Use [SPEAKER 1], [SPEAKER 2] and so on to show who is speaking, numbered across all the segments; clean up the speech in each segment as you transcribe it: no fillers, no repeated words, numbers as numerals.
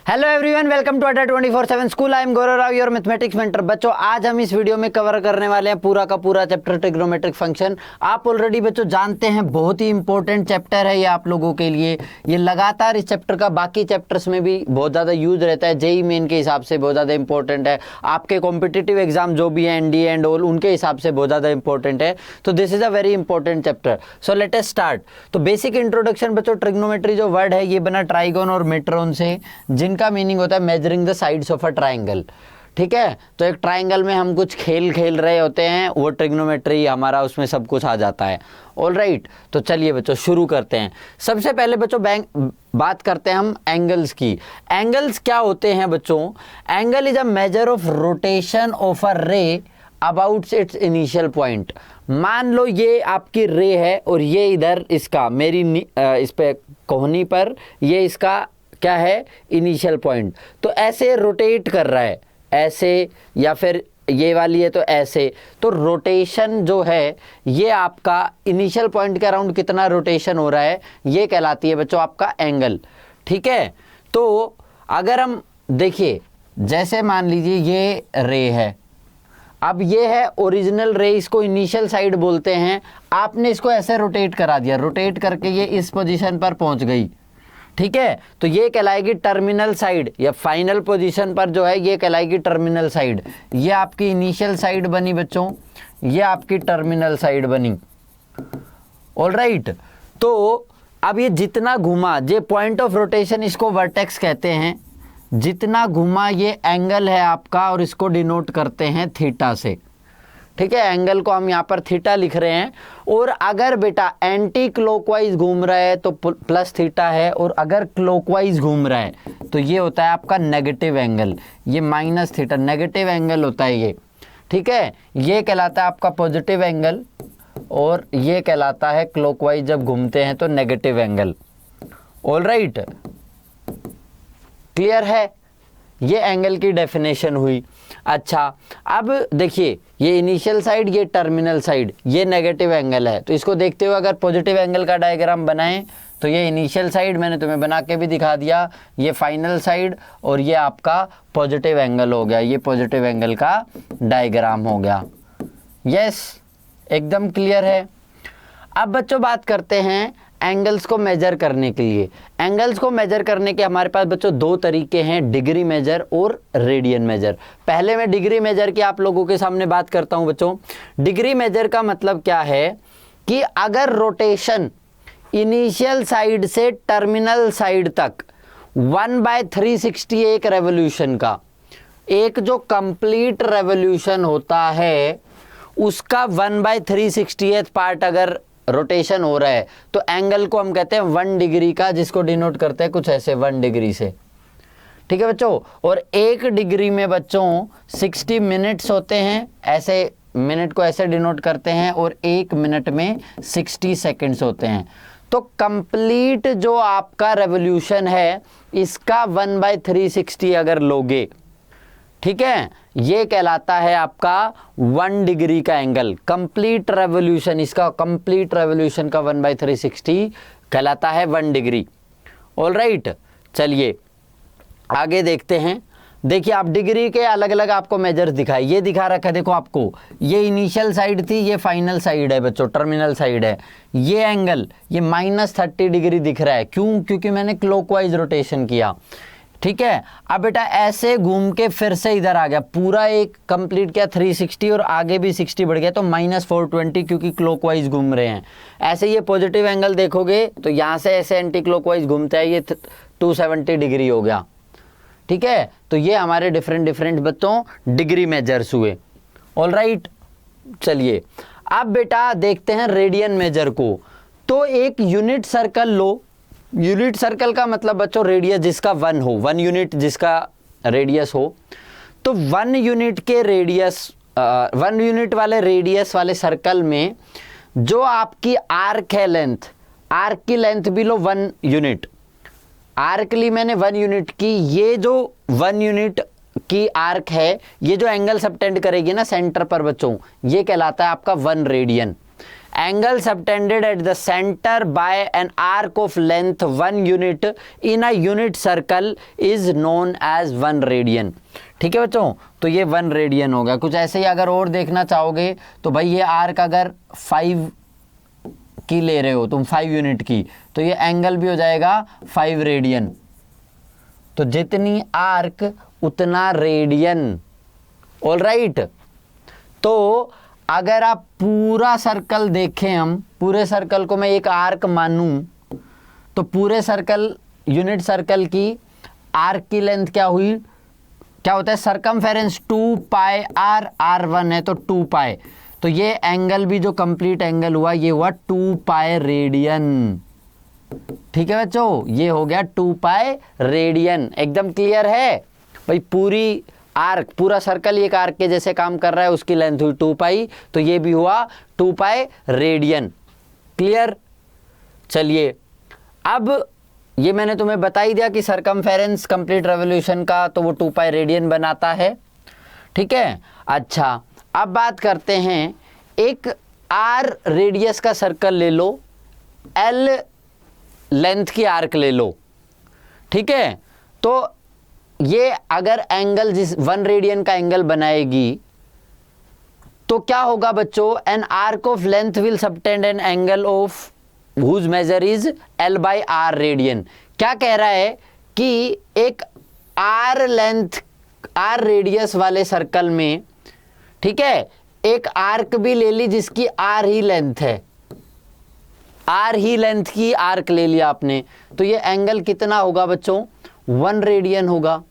[SPEAKER 1] Hello everyone, welcome to अड्डा 24/7 school. I am Gaurav Rao, your mathematics mentor. बच्चों, आज हम इस वीडियो में कवर करने वाले हैं पूरा का पूरा चैप्टर ट्रिग्नोमेट्रिक फंक्शन। आप ऑलरेडी बच्चों जानते हैं, बहुत ही इंपॉर्टेंट चैप्टर है ये आप लोगों के लिए। ये लगातार इस चैप्टर का बाकी चैप्टर्स में भी बहुत ज़्यादा यूज रहता है। जेईई मेन के हिसाब से बहुत ज़्यादा इंपॉर्टेंट है, आपके कॉम्पिटिटिव एग्जाम जो भी है एनडीए एंड ऑल, उनके हिसाब से बहुत ज़्यादा इंपॉर्टेंट है। तो this is a very important chapter. So let us start. तो बेसिक इंट्रोडक्शन बच्चों, ट्रिग्नोमेट्री जो वर्ड है ये बना ट्राइगोन और मेट्रोन से, जिनका मीनिंग होता है measuring the sides of a triangle. ठीक है, तो एक ट्राइंगल में हम कुछ खेल खेल रहे होते हैं, वो ट्रिग्नोमेट्री हमारा उसमें सब कुछ आ जाता है। ऑल राइट, तो चलिए बच्चों शुरू करते हैं। सबसे पहले बच्चों बात करते हैं हम एंगल्स की। एंगल्स क्या होते हैं बच्चों? Angle is a measure of rotation of a रे अबाउट इट्स इनिशियल पॉइंट। मान लो ये आपकी रे है और ये इधर इसका मेरी इस पे कोहनी पर ये इसका क्या है, इनिशियल पॉइंट। तो ऐसे रोटेट कर रहा है, ऐसे, या फिर ये वाली है तो ऐसे। तो रोटेशन जो है ये आपका इनिशियल पॉइंट के अराउंड कितना रोटेशन हो रहा है, ये कहलाती है बच्चों आपका एंगल। ठीक है, तो अगर हम देखिए, जैसे मान लीजिए ये रे है, अब ये है ओरिजिनल रे, इसको इनिशियल साइड बोलते हैं। आपने इसको ऐसे रोटेट करा दिया, रोटेट करके ये इस पोजीशन पर पहुंच गई। ठीक है, तो ये कहलाएगी टर्मिनल साइड, या फाइनल पोजीशन पर जो है ये कहलाएगी टर्मिनल साइड। ये आपकी इनिशियल साइड बनी बच्चों, ये आपकी टर्मिनल साइड बनी। ऑल राइट, तो अब ये जितना घुमा, ये पॉइंट ऑफ रोटेशन, इसको वर्टेक्स कहते हैं। जितना घुमा ये एंगल है आपका, और इसको डिनोट करते हैं थीटा से। ठीक है, एंगल को हम यहाँ पर थीटा लिख रहे हैं। और अगर बेटा एंटी क्लॉकवाइज घूम रहा है तो प्लस थीटा है, और अगर क्लॉकवाइज घूम रहा है तो ये होता है आपका नेगेटिव एंगल, ये माइनस थीटा, नेगेटिव एंगल होता है ये। ठीक है, ये कहलाता है आपका पॉजिटिव एंगल, और ये कहलाता है क्लॉकवाइज जब घूमते हैं तो negative angle. All right, clear है? ये एंगल की डेफिनेशन हुई। अच्छा, अब देखिए, ये इनिशियल साइड, ये टर्मिनल साइड, ये नेगेटिव एंगल है। तो इसको देखते हुए अगर पॉजिटिव एंगल का डायग्राम बनाएं तो ये इनिशियल साइड मैंने तुम्हें बना के भी दिखा दिया, ये फाइनल साइड, और ये आपका पॉजिटिव एंगल हो गया। ये पॉजिटिव एंगल का डायग्राम हो गया। यस, एकदम क्लियर है। अब बच्चों बात करते हैं एंगल्स को मेजर करने के लिए। एंगल्स को मेजर करने के हमारे पास बच्चों दो तरीके हैं, डिग्री मेजर और रेडियन मेजर। पहले मैं डिग्री मेजर की आप लोगों के सामने बात करता हूं बच्चों। डिग्री मेजर का मतलब क्या है कि अगर रोटेशन इनिशियल साइड से टर्मिनल साइड तक 1/360 एक रेवोल्यूशन का, एक जो कंप्लीट रेवोल्यूशन होता है उसका 1/360th पार्ट अगर रोटेशन हो रहा है, तो एंगल को हम कहते हैं 1 डिग्री का, जिसको डिनोट करते हैं कुछ ऐसे 1 डिग्री से। ठीक है बच्चों, और 1 डिग्री में बच्चों 60 मिनट्स होते हैं, ऐसे मिनट को ऐसे डिनोट करते हैं, और 1 मिनट में 60 सेकंड्स होते हैं। तो कंप्लीट जो आपका रेवोल्यूशन है इसका 1/360 अगर लोगे, ठीक है, ये कहलाता है आपका 1 डिग्री का एंगल। कंप्लीट रेवोल्यूशन, इसका कंप्लीट रेवोल्यूशन का 1/360 कहलाता है 1 डिग्री। ऑल राइट, चलिए आगे देखते हैं। देखिए, आप डिग्री के अलग अलग आपको मेजर्स दिखाए, ये दिखा रखा है देखो आपको, ये इनिशियल साइड थी, ये फाइनल साइड है बच्चों, टर्मिनल साइड है। ये एंगल ये -30 डिग्री दिख रहा है, क्यों? क्योंकि मैंने क्लॉकवाइज रोटेशन किया। ठीक है, अब बेटा ऐसे घूम के फिर से इधर आ गया, पूरा एक कंप्लीट किया 360, और आगे भी 60 बढ़ गया तो -420, क्योंकि क्लॉकवाइज घूम रहे हैं। ऐसे ये पॉजिटिव एंगल देखोगे तो यहाँ से ऐसे एंटी क्लॉकवाइज घूमता है, ये 270 डिग्री हो गया। ठीक है, तो ये हमारे डिफरेंट बच्चों डिग्री मेजर्स हुए। ऑल राइट, चलिए अब बेटा देखते हैं रेडियन मेजर को। तो एक यूनिट सर्कल लो। यूनिट सर्कल का मतलब बच्चों रेडियस जिसका 1 हो, 1 यूनिट जिसका रेडियस हो। तो 1 यूनिट के रेडियस, 1 यूनिट वाले रेडियस वाले सर्कल में जो आपकी आर्क है, लेंथ, आर्क की लेंथ भी लो 1 यूनिट। आर्क ली मैंने 1 यूनिट की, ये जो 1 यूनिट की आर्क है, ये जो एंगल सबटेंड करेगी ना सेंटर पर बच्चों, ये कहलाता है आपका 1 radian. Angle subtended at the centre by an arc of length 1 unit in a unit circle is known as 1 radian. ठीक है बच्चों, तो ये 1 रेडियन होगा। कुछ ऐसे ही अगर और देखना चाहोगे तो भाई ये आर्क अगर 5 की ले रहे हो तुम, 5 यूनिट की, तो ये एंगल भी हो जाएगा 5 रेडियन। तो जितनी आर्क उतना रेडियन। ऑल राइट, तो अगर आप पूरा सर्कल देखें, हम पूरे सर्कल को मैं एक आर्क मानूं, तो पूरे सर्कल, यूनिट सर्कल की आर्क की लेंथ क्या हुई, क्या होता है, सरकमफेरेंस 2 पाई आर, R1 है तो 2 पाई, तो ये एंगल भी जो कंप्लीट एंगल हुआ ये हुआ 2 पाई रेडियन। ठीक है बच्चों, ये हो गया 2 पाई रेडियन। एकदम क्लियर है भाई, पूरी आर्क, पूरा सर्कल एक आर्क के जैसे काम कर रहा है, उसकी लेंथ हुई 2 पाई, तो ये भी हुआ 2 पाई रेडियन। क्लियर। चलिए, अब ये मैंने तुम्हें बता ही दिया कि सरकमफेरेंस कंप्लीट रेवोल्यूशन का तो वो 2 पाई रेडियन बनाता है। ठीक है, अच्छा अब बात करते हैं, एक आर रेडियस का सर्कल ले लो, एल लेंथ की आर्क ले लो। ठीक है, तो ये अगर एंगल जिस 1 रेडियन का एंगल बनाएगी तो क्या होगा बच्चों, an arc of length will subtend an angle of whose measure is L by r radian. क्या कह रहा है कि एक आर लेंथ, आर रेडियस वाले सर्कल में, ठीक है, एक आर्क भी ले ली जिसकी आर ही लेंथ है, आर ही लेंथ की आर्क ले लिया आपने, तो ये एंगल कितना होगा बच्चों, 1 रेडियन होगा।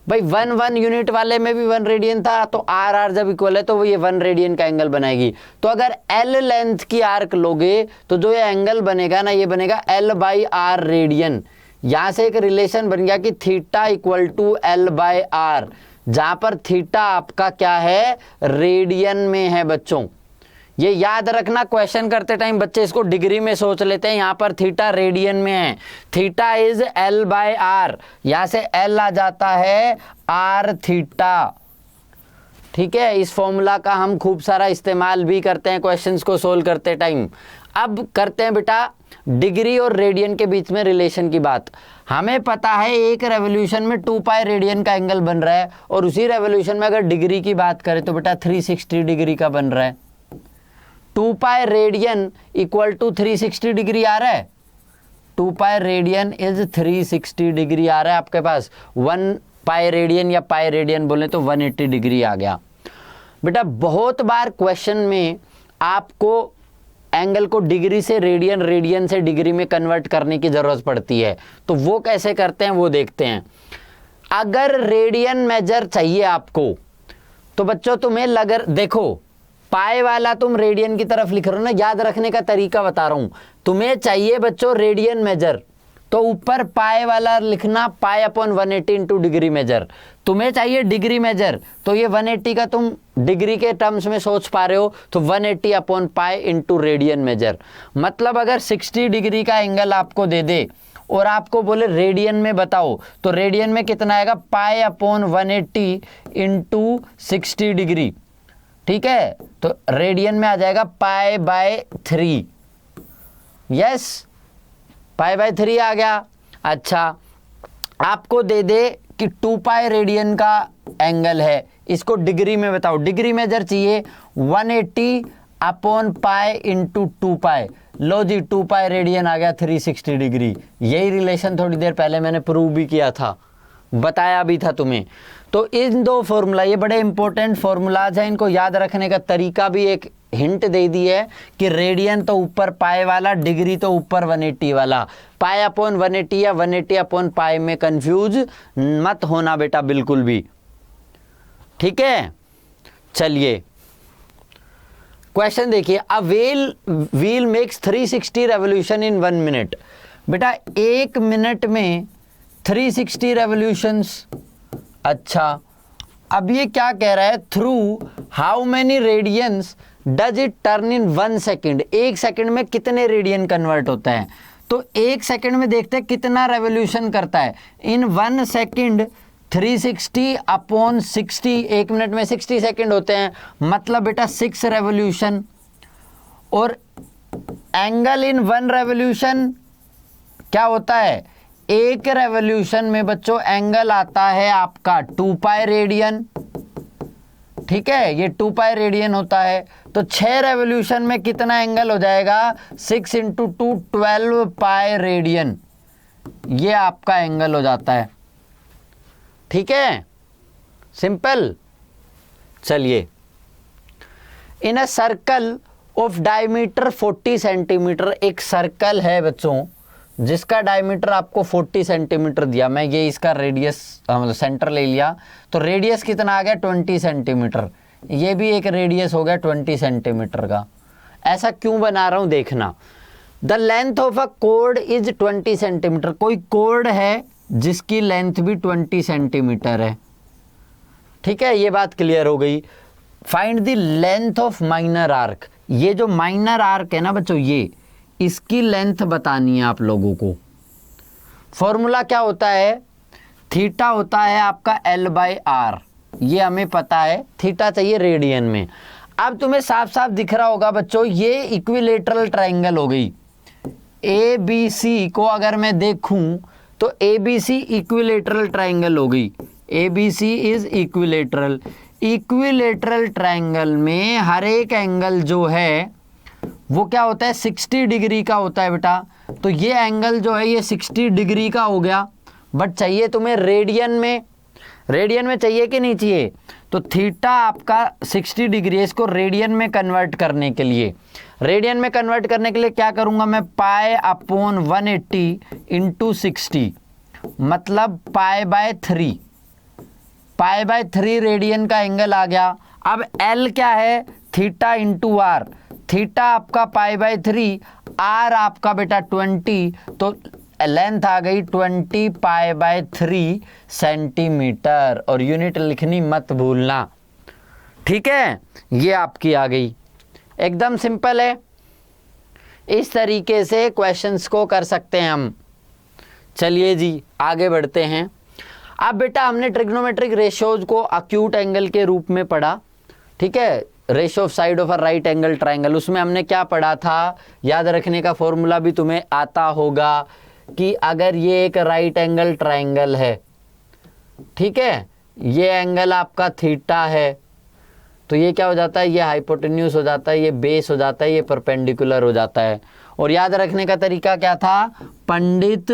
[SPEAKER 1] भाई 1 यूनिट वाले में भी 1 रेडियन था, तो आर आर जब इक्वल है तो वो ये 1 रेडियन का एंगल बनाएगी। तो अगर एल लेंथ की आर्क लोगे तो जो ये एंगल बनेगा ना, ये बनेगा L बाई आर रेडियन। यहां से एक रिलेशन बन गया कि theta equal to L by r, जहां पर थीटा आपका क्या है, रेडियन में है बच्चों। ये याद रखना, क्वेश्चन करते टाइम बच्चे इसको डिग्री में सोच लेते हैं, यहां पर थीटा रेडियन में है, theta is L by r, यहां से L आ जाता है आर थीटा। ठीक है, इस फॉर्मूला का हम खूब सारा इस्तेमाल भी करते हैं क्वेश्चंस को सोल्व करते टाइम। अब करते हैं बेटा डिग्री और रेडियन के बीच में रिलेशन की बात। हमें पता है एक रेवोल्यूशन में 2 पाई रेडियन का एंगल बन रहा है, और उसी रेवोल्यूशन में अगर डिग्री की बात करें तो बेटा 360 डिग्री का बन रहा है। 2 pi radian equal to 360 degree आ रहा है, 2 पाई रेडियन इज 360 डिग्री आ रहा है आपके पास। 1 पाई रेडियन या पाई रेडियन बोले तो 180 डिग्री आ गया। बेटा बहुत बार क्वेश्चन में आपको एंगल को डिग्री से रेडियन, रेडियन से डिग्री में कन्वर्ट करने की जरूरत पड़ती है, तो वो कैसे करते हैं वो देखते हैं। अगर रेडियन मेजर चाहिए आपको तो बच्चों तुम्हें देखो पाई वाला तुम रेडियन की तरफ लिख रहे हो ना, याद रखने का तरीका बता रहा हूं। तुम्हें चाहिए बच्चों रेडियन मेजर, तो ऊपर पाई वाला लिखना pi upon 180 into degree measure. तुम्हें चाहिए डिग्री मेजर, तो ये 180 का तुम डिग्री के टर्म्स में सोच पा रहे हो, तो 180 upon pi into radian major. मतलब अगर 60 डिग्री का एंगल आपको दे दे और आपको बोले रेडियन में बताओ, तो रेडियन में कितना आएगा, पाई अपॉन 180 इंटू 60 डिग्री। ठीक है, तो रेडियन में आ जाएगा pi by 3। Yes, pi by 3 आ गया। अच्छा, आपको दे दे कि 2 पाई रेडियन का एंगल है, इसको डिग्री में बताओ, डिग्री मेजर चाहिए 180 अपॉन पाई इंटू 2 पाई। लो जी, 2 पाई रेडियन आ गया 360 डिग्री। यही रिलेशन थोड़ी देर पहले मैंने प्रूव भी किया था, बताया भी था तुम्हें। तो इन दो फॉर्मूला, ये बड़े इंपॉर्टेंट फॉर्मूलाज हैं, इनको याद रखने का तरीका भी एक हिंट दे दी है कि रेडियन तो ऊपर पाई वाला, डिग्री तो ऊपर 180 वाला। पाई अपॉन 180 या 180 अपॉन पाई में कंफ्यूज मत होना बेटा बिल्कुल भी। ठीक है, चलिए क्वेश्चन देखिए। A wheel makes 360 revolution in 1 minute. बेटा 1 मिनट में 360 रेवोल्यूशंस। अच्छा, अब ये क्या कह रहा है, through how many radians does it turn in 1 second. 1 second में कितने रेडियन कन्वर्ट होता है, तो 1 सेकेंड में देखते हैं कितना रेवोल्यूशन करता है। इन 1 सेकेंड 360 अपॉन 60, 1 मिनट में 60 सेकेंड होते हैं, मतलब बेटा 6 रेवोल्यूशन। और एंगल इन वन रेवोल्यूशन क्या होता है, एक रेवोल्यूशन में बच्चों एंगल आता है आपका 2 पाई रेडियन, ठीक है, ये 2 पाई रेडियन होता है। तो 6 रेवोल्यूशन में कितना एंगल हो जाएगा, 6 इंटू 2 12 पाई रेडियन, ये आपका एंगल हो जाता है, ठीक है, सिंपल। चलिए, in a circle of diameter 40 centimetre, एक सर्कल है बच्चों जिसका डायमीटर आपको 40 सेंटीमीटर दिया, मैं ये इसका रेडियस मतलब सेंटर ले लिया, तो रेडियस कितना आ गया 20 सेंटीमीटर, ये भी एक रेडियस हो गया 20 सेंटीमीटर का। ऐसा क्यों बना रहा हूं देखना। The length of a code is 20 centimetre, कोई कोड है जिसकी लेंथ भी 20 सेंटीमीटर है, ठीक है, ये बात क्लियर हो गई। Find the length of minor arc, ये जो माइनर आर्क है ना बच्चों, ये इसकी लेंथ बतानी है आप लोगों को। फॉर्मूला क्या होता है, थीटा होता है आपका L/R, ये हमें पता है, थीटा चाहिए रेडियन में। अब तुम्हें साफ साफ दिख रहा होगा बच्चों, ये इक्विलेटरल ट्रायंगल हो गई। ABC को अगर मैं देखूं तो ABC इक्विलेटरल ट्रायंगल हो गई, ABC is equilateral. Equilateral triangle में हर एक एंगल जो है वो क्या होता है, 60 डिग्री का होता है बेटा। तो ये एंगल जो है ये 60 डिग्री का हो गया, बट चाहिए तुम्हें रेडियन में, रेडियन में चाहिए कि नहीं चाहिए, तो थीटा आपका 60 डिग्री है, इसको रेडियन में कन्वर्ट करने के लिए, रेडियन में कन्वर्ट करने के लिए क्या करूंगा मैं, पाई अपॉन 180 इंटू 60, मतलब पाई/3, पाई/3 रेडियन का एंगल आ गया। अब एल क्या है, थीटा इंटू आर, थीटा आपका पाई/3, आर आपका बेटा 20, तो लेंथ आ गई 20 पाई/3 सेंटीमीटर, और यूनिट लिखनी मत भूलना, ठीक है, ये आपकी आ गई, एकदम सिंपल है। इस तरीके से क्वेश्चंस को कर सकते हैं हम। चलिए जी आगे बढ़ते हैं। अब बेटा हमने ट्रिग्नोमेट्रिक रेशियोज को अक्यूट एंगल के रूप में पढ़ा, ठीक है, ratio of side of a right angle triangle, उसमें हमने क्या पढ़ा था, याद रखने का फॉर्मूला भी तुम्हें आता होगा कि अगर ये एक राइट एंगल ट्रायंगल है, ठीक है, ये एंगल आपका थीटा है, तो ये क्या हो जाता है, ये हाइपोटेन्यूज हो जाता है, ये बेस हो जाता है, ये परपेंडिकुलर हो जाता है। और याद रखने का तरीका क्या था, पंडित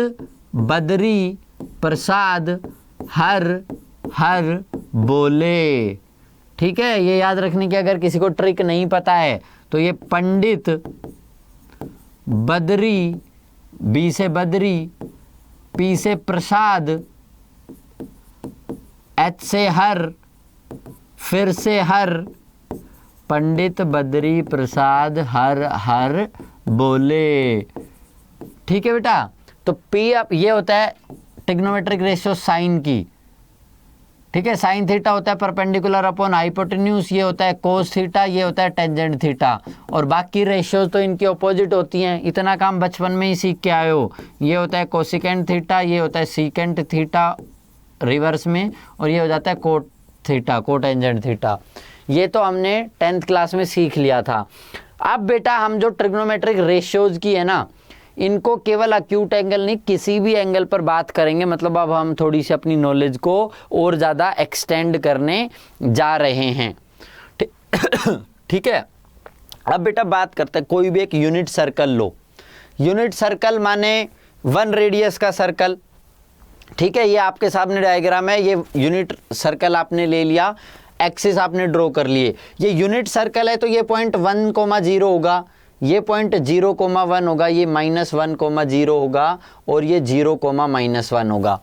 [SPEAKER 1] बद्री प्रसाद हर हर बोले, ठीक है, ये याद रखने की अगर किसी को ट्रिक नहीं पता है तो ये पंडित बद्री, बी से बद्री, पी से प्रसाद, एच से हर, फिर से हर, पंडित बद्री प्रसाद हर हर बोले, ठीक है बेटा। तो पी अब ये होता है ट्रिग्नोमेट्रिक रेशियो साइन की, ठीक है, साइन थीटा होता है परपेंडिकुलर अपॉन हाइपोटेन्यूज, ये होता है कोस थीटा, ये होता है टेंजेंट थीटा, और बाकी रेशियोज तो इनकी ऑपोजिट होती हैं, इतना काम बचपन में ही सीख के आए हो। ये होता है कोसिकेंट थीटा, ये होता है सीकेंट थीटा रिवर्स में, और ये हो जाता है कोट थीटा, कोटेंजेंट थीटा, ये तो हमने 10th क्लास में सीख लिया था। अब बेटा हम जो ट्रिग्नोमेट्रिक रेशियोज की है ना, इनको केवल अक्यूट एंगल नहीं किसी भी एंगल पर बात करेंगे, मतलब अब हम थोड़ी सी अपनी नॉलेज को और ज़्यादा एक्सटेंड करने जा रहे हैं, ठीक है। अब बेटा बात करते हैं, कोई भी एक यूनिट सर्कल लो, यूनिट सर्कल माने 1 रेडियस का सर्कल, ठीक है, ये आपके सामने डायग्राम है, ये यूनिट सर्कल आपने ले लिया, एक्सिस आपने ड्रॉ कर लिए, ये यूनिट सर्कल है, तो ये पॉइंट 1,0 होगा, ये पॉइंट 0,1 होगा, ये -1,0 होगा, और ये 0,-1 होगा,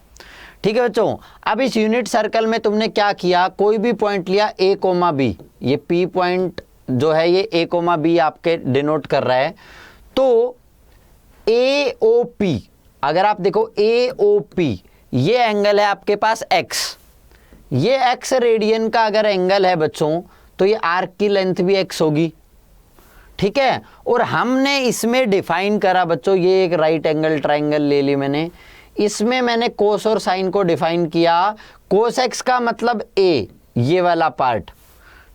[SPEAKER 1] ठीक है बच्चों। अब इस यूनिट सर्कल में तुमने क्या किया, कोई भी पॉइंट लिया A, B, ये P पॉइंट जो है ये A, B आपके डिनोट कर रहा है, तो AOP, अगर आप देखो AOP ये एंगल है आपके पास X, ये X रेडियन का अगर एंगल है बच्चों, तो ये आर्क की लेंथ भी X होगी, ठीक है। और हमने इसमें डिफाइन करा बच्चों, ये एक राइट एंगल ट्रायंगल ले ली मैंने, इसमें मैंने कोस और साइन को डिफाइन किया, कोस एक्स का मतलब A, ये वाला पार्ट,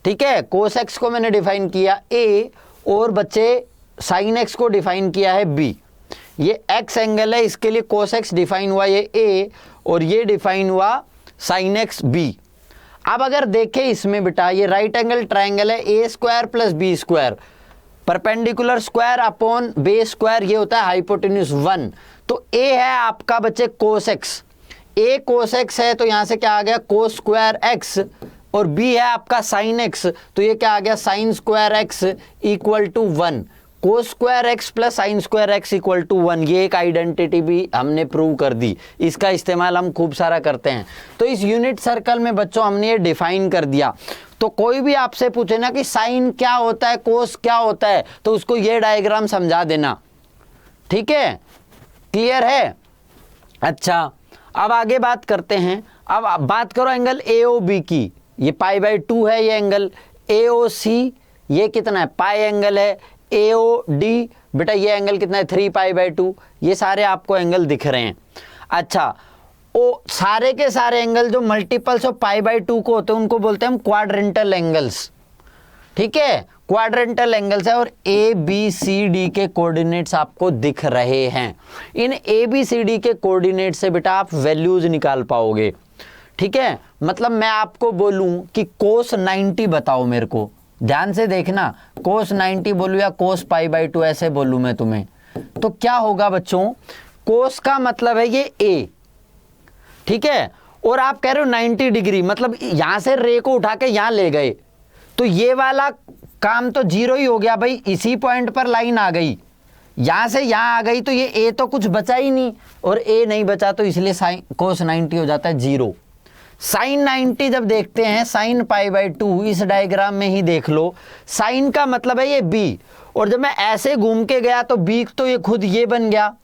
[SPEAKER 1] ठीक है, कोस एक्स को मैंने डिफाइन किया A, और बच्चे साइन एक्स को डिफाइन किया है बी। ये एक्स एंगल है, इसके लिए कोस एक्स डिफाइन हुआ ये ए, और ये डिफाइन हुआ साइन एक्स बी। अब अगर देखें इसमें बेटा, ये राइट एंगल ट्राइंगल है, a square plus b square, perpendicular square upon base square, ये होता है हाइपोटेन्यूज 1। तो ए है आपका बच्चे कोस एक्स, ए कोस एक्स है तो यहां से क्या आ गया कोस स्क्वायर एक्स, और बी है आपका साइन एक्स, तो ये क्या आ गया sine square x equal to 1। Cos square x plus sine square x equal to 1, ये एक आइडेंटिटी भी हमने प्रूव कर दी। इसका इस्तेमाल हम खूब सारा करते हैं। तो इस यूनिट सर्कल में बच्चों हमने ये डिफाइन कर दिया। तो कोई भी आपसे पूछे ना कि साइन क्या होता है, कोस क्या होता है, तो उसको ये डायग्राम समझा देना, ठीक है, क्लियर है। अच्छा, अब आगे बात करते हैं। अब बात करो एंगल AOB की, ये π/2 है ये एंगल। AOC ये कितना है, पाई एंगल है। AOD बेटा ये एंगल कितना है, 3π/2। ये सारे आपको एंगल दिख रहे हैं। अच्छा, ओ सारे के सारे एंगल जो मल्टीपल्स ऑफ π/2 को होते हैं उनको बोलते हैं हम क्वाड्रेंटल एंगल्स, ठीक है, क्वाड्रेंटल एंगल्स है। और ABCD के कोऑर्डिनेट्स आपको दिख रहे हैं। इन ABCD के कोऑर्डिनेट से बेटा आप वैल्यूज निकाल पाओगे, ठीक है। मतलब मैं आपको बोलूं कि कोस 90 बताओ मेरे को, ध्यान से देखना, कोस 90 बोलूं या कोस π/2 ऐसे बोलूं मैं तुम्हें, तो क्या होगा बच्चों, कोस का मतलब है ये A, ठीक है, और आप कह रहे हो 90 डिग्री, मतलब यहां से रे को उठा के यहां ले गए, तो ये वाला काम तो जीरो ही हो गया भाई। इसी पॉइंट पर लाइन आ गई, यहां से यहां आ गई, तो ये A तो कुछ बचा ही नहीं, और A नहीं बचा, तो इसलिए साइन कोस 90 हो जाता है 0। साइन 90 जब देखते हैं, साइन π/2 इस डायग्राम में ही देख लो, साइन का मतलब है ये B, और जब मैं ऐसे घूम के गया तो B तो ये खुद ये बन गया,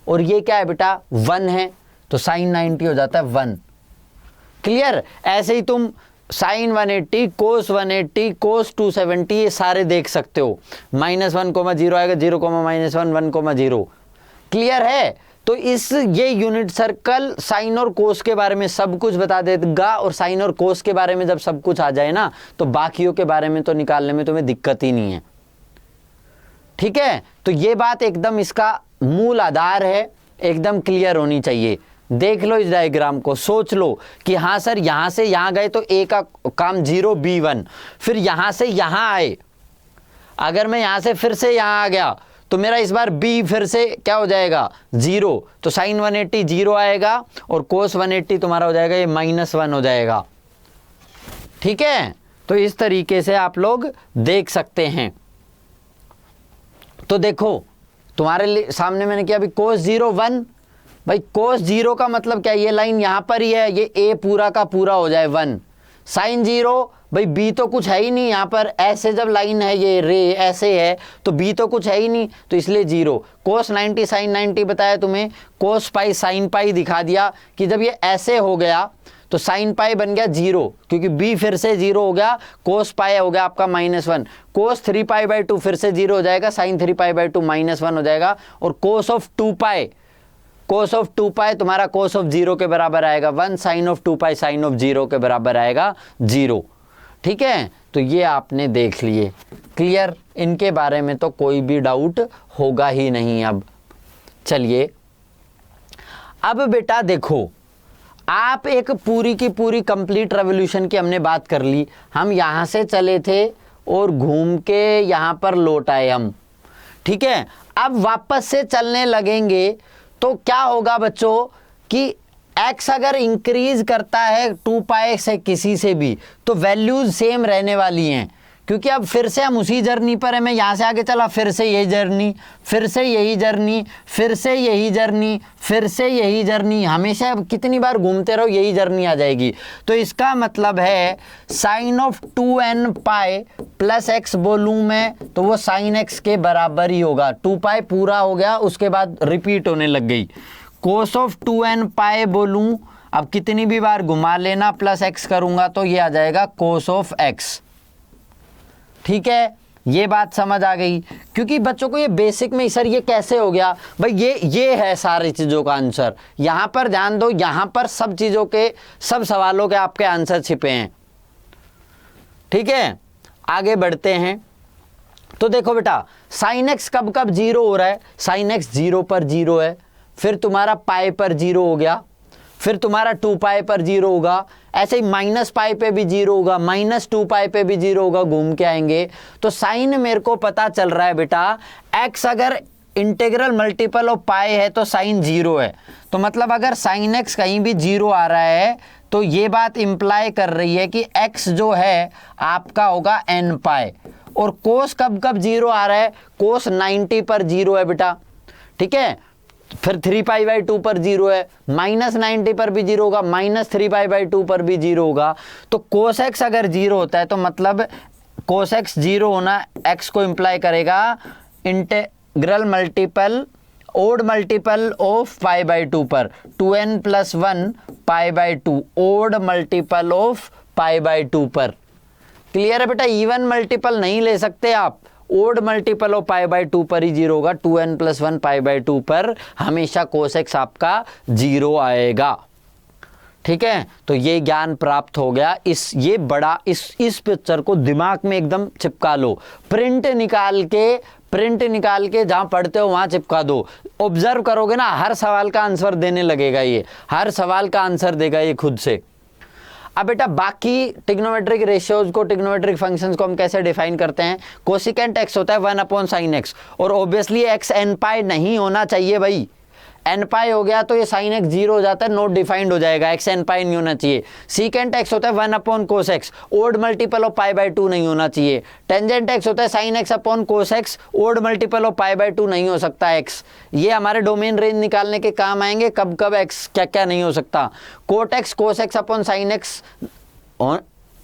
[SPEAKER 1] और ये क्या है बेटा 1 है, तो साइन 90 हो जाता है 1। क्लियर। ऐसे ही तुम साइन 180, कोस 180, कोस 270 ये सारे देख सकते हो। -1, 0 आएगा, 0, -1, 1, 0। क्लियर है। तो इस ये यूनिट सर्कल साइन और कोस के बारे में सब कुछ बता देगा, और साइन और कोस के बारे में जब सब कुछ आ जाए ना, तो बाकियों के बारे में तो निकालने में तुम्हें दिक्कत ही नहीं है, ठीक है। तो ये बात एकदम इसका मूल आधार है, एकदम क्लियर होनी चाहिए। देख लो इस डायग्राम को, सोच लो कि हाँ सर यहां से यहां गए तो A का काम 0 B 1, फिर यहां से यहां आए, अगर मैं यहां से फिर से यहां आ गया तो मेरा इस बार B फिर से क्या हो जाएगा 0, तो साइन 180 0 आएगा, और कोस 180 तुम्हारा हो जाएगा ये -1 हो जाएगा, ठीक है। तो इस तरीके से आप लोग देख सकते हैं। तो देखो तुम्हारे सामने मैंने किया अभी कोस 0 1, भाई कोस 0 का मतलब क्या, ये लाइन यहां पर ही है, ये A पूरा का पूरा हो जाए 1। साइन 0 भाई B तो कुछ है ही नहीं यहाँ पर, ऐसे जब लाइन है ये रे ऐसे है तो B तो कुछ है ही नहीं, तो इसलिए 0। कोस 90 साइन 90 बताया तुम्हें, कोस पाई साइन पाई दिखा दिया कि जब ये ऐसे हो गया तो साइन पाई बन गया 0, क्योंकि B फिर से 0 हो गया, कोस पाई हो गया आपका -1, कोस 3π/2 फिर से 0 हो जाएगा, साइन 3π/2 -1 हो जाएगा, और कोस ऑफ 2π तुम्हारा कोस ऑफ 0 के बराबर आएगा 1, साइन ऑफ 2π साइन ऑफ 0 के बराबर आएगा 0, ठीक है। तो ये आपने देख लिए, क्लियर। इनके बारे में तो कोई भी डाउट होगा ही नहीं। अब चलिए, अब बेटा देखो, आप एक पूरी की पूरी कंप्लीट रेवोल्यूशन की हमने बात कर ली। हम यहां से चले थे और घूम के यहां पर लौट आए हम, ठीक है। अब वापस से चलने लगेंगे तो क्या होगा बच्चों कि x अगर इंक्रीज करता है 2π से किसी से भी, तो वैल्यूज सेम रहने वाली हैं, क्योंकि अब फिर से हम उसी जर्नी पर है। मैं यहाँ से आगे चला, फिर से यही जर्नी, फिर से यही जर्नी, फिर से यही जर्नी, फिर से यही जर्नी, हमेशा कितनी बार घूमते रहो यही जर्नी आ जाएगी। तो इसका मतलब है sine of 2nπ plus x बोलूँ मैं तो वो साइन x के बराबर ही होगा। 2π पूरा हो गया, उसके बाद रिपीट होने लग गई। कोस ऑफ 2nπ बोलूँ, अब कितनी भी बार घुमा लेना, प्लस x करूँगा तो ये आ जाएगा कोस ऑफ x, ठीक है। ये बात समझ आ गई, क्योंकि बच्चों को ये बेसिक में सर ये कैसे हो गया भाई, ये है सारी चीज़ों का आंसर। यहाँ पर ध्यान दो, यहाँ पर सब चीज़ों के सब सवालों के आपके आंसर छिपे हैं, ठीक है। आगे बढ़ते हैं। तो देखो बेटा साइन एक्स कब कब जीरो हो रहा है, साइन एक्स 0 पर 0 है, फिर तुम्हारा पाई पर 0 हो गया, फिर तुम्हारा 2 पाई पर 0 होगा, ऐसे ही माइनस पाई पे भी 0 होगा, माइनस 2 पाई पे भी 0 होगा, घूम के आएंगे। तो साइन मेरे को पता चल रहा है बेटा एक्स अगर इंटीग्रल मल्टीपल ऑफ पाई है तो साइन 0 है। तो मतलब अगर साइन एक्स कहीं भी 0 आ रहा है तो ये बात इंप्लाई कर रही है कि एक्स जो है आपका होगा n पाई। और कोस कब कब 0 आ रहा है, कोस 90 पर 0 है बेटा, ठीक है। फिर 3 पाई बाई 2 पर 0 है, माइनस 90 पर भी 0 होगा, माइनस 3 पाई बाई 2 पर भी 0 होगा। तो कोस एक्स अगर 0 होता है तो मतलब कोस एक्स 0 होना एक्स को इंप्लाई करेगा integral multiple odd multiple of pi by 2 पर 2n+1 pi by 2 odd multiple of pi by 2 पर। क्लियर है बेटा, इवन मल्टीपल नहीं ले सकते आप, odd multiple of pi by 2 पर ही 0 होगा, 2n+1 पाई बाई 2 पर हमेशा कोस एक्स आपका 0 आएगा, ठीक है। तो ये ज्ञान प्राप्त हो गया। ये बड़ा इस पिक्चर को दिमाग में एकदम चिपका लो, प्रिंट निकाल के जहां पढ़ते हो वहां चिपका दो। ऑब्जर्व करोगे ना, हर सवाल का आंसर देने लगेगा, ये हर सवाल का आंसर देगा ये खुद से। अब बेटा बाकी ट्रिग्नोमेट्रिक रेशियोज को, ट्रिग्नोमेट्रिक फंक्शंस को हम कैसे डिफाइन करते हैं। कोसिकेंट एक्स होता है 1/sin x, और ऑब्वियसली एक्स n पाई नहीं होना चाहिए भाई, n पाई हो गया तो ये साइन एक्स 0 हो जाता है, नोट डिफाइंड हो जाएगा, एक्स n पाई नहीं होना चाहिए। सीकेंट एक्स होता है 1/cos x, odd multiple of pi by 2 नहीं होना चाहिए। टेंजेंट एक्स होता है sine x upon cos x, odd multiple of pi by 2 नहीं हो सकता एक्स। ये हमारे डोमेन रेंज निकालने के काम आएंगे, कब कब एक्स क्या क्या नहीं हो सकता। Cot x cos x upon sine x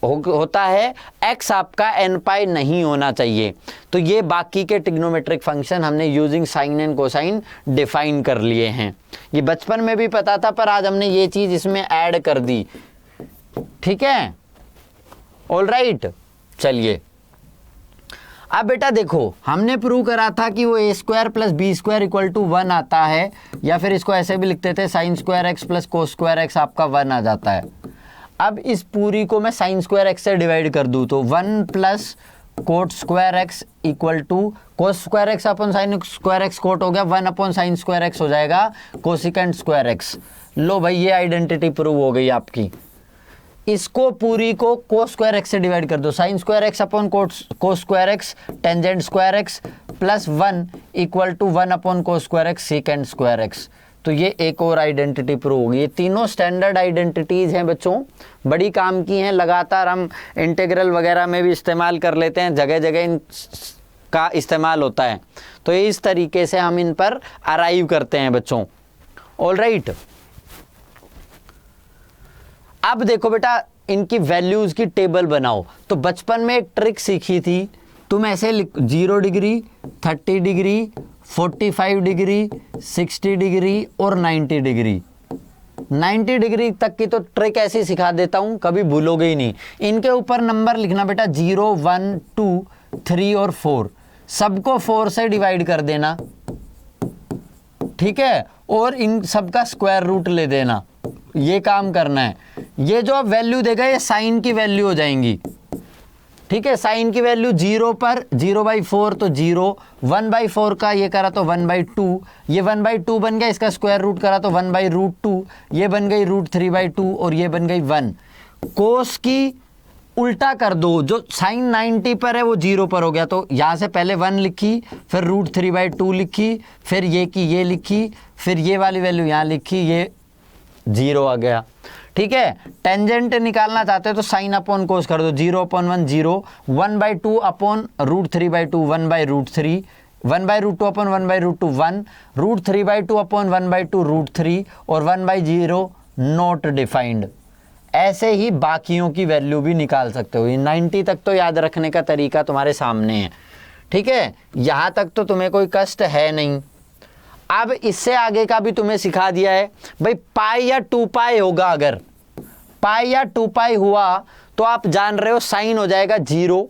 [SPEAKER 1] होता है, एक्स आपका n पाई नहीं होना चाहिए। तो ये बाकी के ट्रिग्नोमेट्रिक फंक्शन हमने using sine and cosine define कर लिए हैं। ये बचपन में भी पता था पर आज हमने ये चीज इसमें ऐड कर दी, ठीक है। ऑल राइट, चलिए अब बेटा देखो हमने प्रूव करा था कि वो a² + b² = 1 आता है, या फिर इसको ऐसे भी लिखते थे sin² x + cos² x आपका 1 आ जाता है। अब इस पूरी को मैं sin² x से डिवाइड कर दूं तो 1 + cot² x = cos² x upon sin² x cot हो गया, 1/sin² x हो जाएगा cosecant² x। लो भाई ये आइडेंटिटी प्रूव हो गई आपकी। इसको पूरी को cos² x से डिवाइड कर दो, sin² x upon cos² x tangent² x + 1 = 1/cos² x secant² x। तो ये एक और आइडेंटिटी प्रूव होगी। ये तीनों स्टैंडर्ड आइडेंटिटीज हैं बच्चों, बड़ी काम की हैं, लगातार हम इंटीग्रल वगैरह में भी इस्तेमाल कर लेते हैं, जगह जगह इन का इस्तेमाल होता है। तो ये इस तरीके से हम इन पर अराइव करते हैं बच्चों। ऑल राइट, अब देखो बेटा इनकी वैल्यूज की टेबल बनाओ। तो बचपन में एक ट्रिक सीखी थी, तुम ऐसे 0 डिग्री, 30 डिग्री, 45 डिग्री, 60 डिग्री और 90 डिग्री। 90 डिग्री तक की तो ट्रिक ऐसी सिखा देता हूं, कभी भूलोगे ही नहीं। इनके ऊपर नंबर लिखना बेटा 0, 1, 2, 3 और 4, सबको 4 से डिवाइड कर देना, ठीक है, और इन सबका स्क्वायर रूट ले देना। ये काम करना है। ये जो अब वैल्यू देगा ये साइन की वैल्यू हो जाएंगी, ठीक है। साइन की वैल्यू 0 पर 0/4 तो 0, 1/4 का ये करा तो 1/2, ये 1/2 बन गया, इसका स्क्वायर रूट करा तो 1/√2, ये बन गई √3/2 और ये बन गई 1। कोस की उल्टा कर दो, जो साइन 90 पर है वो 0 पर हो गया, तो यहाँ से पहले 1 लिखी, फिर √3/2 लिखी, फिर ये की ये लिखी, फिर ये वाली वैल्यू यहाँ लिखी, ये 0 आ गया, ठीक है। टेंजेंट निकालना चाहते हो तो साइन अपॉन कोस कर दो, 0/1 0, 1/2 अपॉन √3/2 1/√3, 1/√2 अपॉन 1/√2 1, √3/2 अपॉन 1/2 √3 और 1/0 नॉट डिफाइंड। ऐसे ही बाकियों की वैल्यू भी निकाल सकते हो। 90 तक तो याद रखने का तरीका तुम्हारे सामने है, ठीक है, यहाँ तक तो तुम्हें कोई कष्ट है नहीं। अब इससे आगे का भी तुम्हें सिखा दिया है भाई, पाई या 2 पाई होगा, अगर पाई या 2 पाई हुआ तो आप जान रहे हो साइन हो जाएगा 0,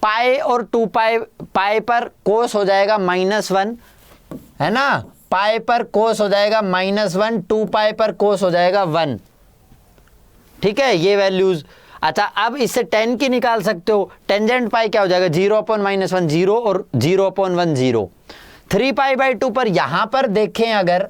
[SPEAKER 1] पाई और 2 पाई, पाई पर कोस हो जाएगा -1, है ना, पाई पर कोस हो जाएगा -1, 2 पाई पर कोस हो जाएगा 1, ठीक है। ये वैल्यूज अच्छा, अब इससे tan की निकाल सकते हो, टेंजेंट पाई क्या हो जाएगा 0/-1 0 और 0/1 0। 3π/2 पर यहां पर देखें, अगर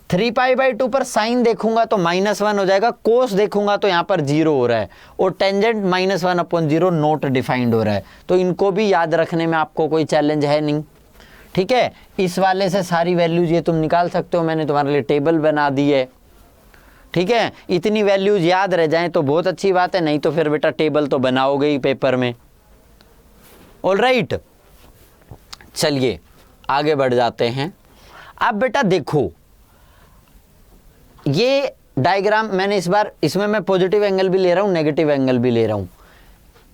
[SPEAKER 1] 3π/2 पर साइन देखूंगा तो -1 हो जाएगा, कोस देखूंगा तो यहां पर 0 हो रहा है, और टेंजेंट -1/0 नॉट डिफाइंड हो रहा है। तो इनको भी याद रखने में आपको कोई चैलेंज है नहीं, ठीक है। इस वाले से सारी वैल्यूज ये तुम निकाल सकते हो, मैंने तुम्हारे लिए टेबल बना दी है, ठीक है। इतनी वैल्यूज याद रह जाएं तो बहुत अच्छी बात है, नहीं तो फिर बेटा टेबल तो बनाओगे ही पेपर में। ऑलराइट, चलिए आगे बढ़ जाते हैं। अब बेटा देखो, ये डायग्राम मैंने इस बार इसमें मैं पॉजिटिव एंगल भी ले रहा हूं, नेगेटिव एंगल भी ले रहा हूं।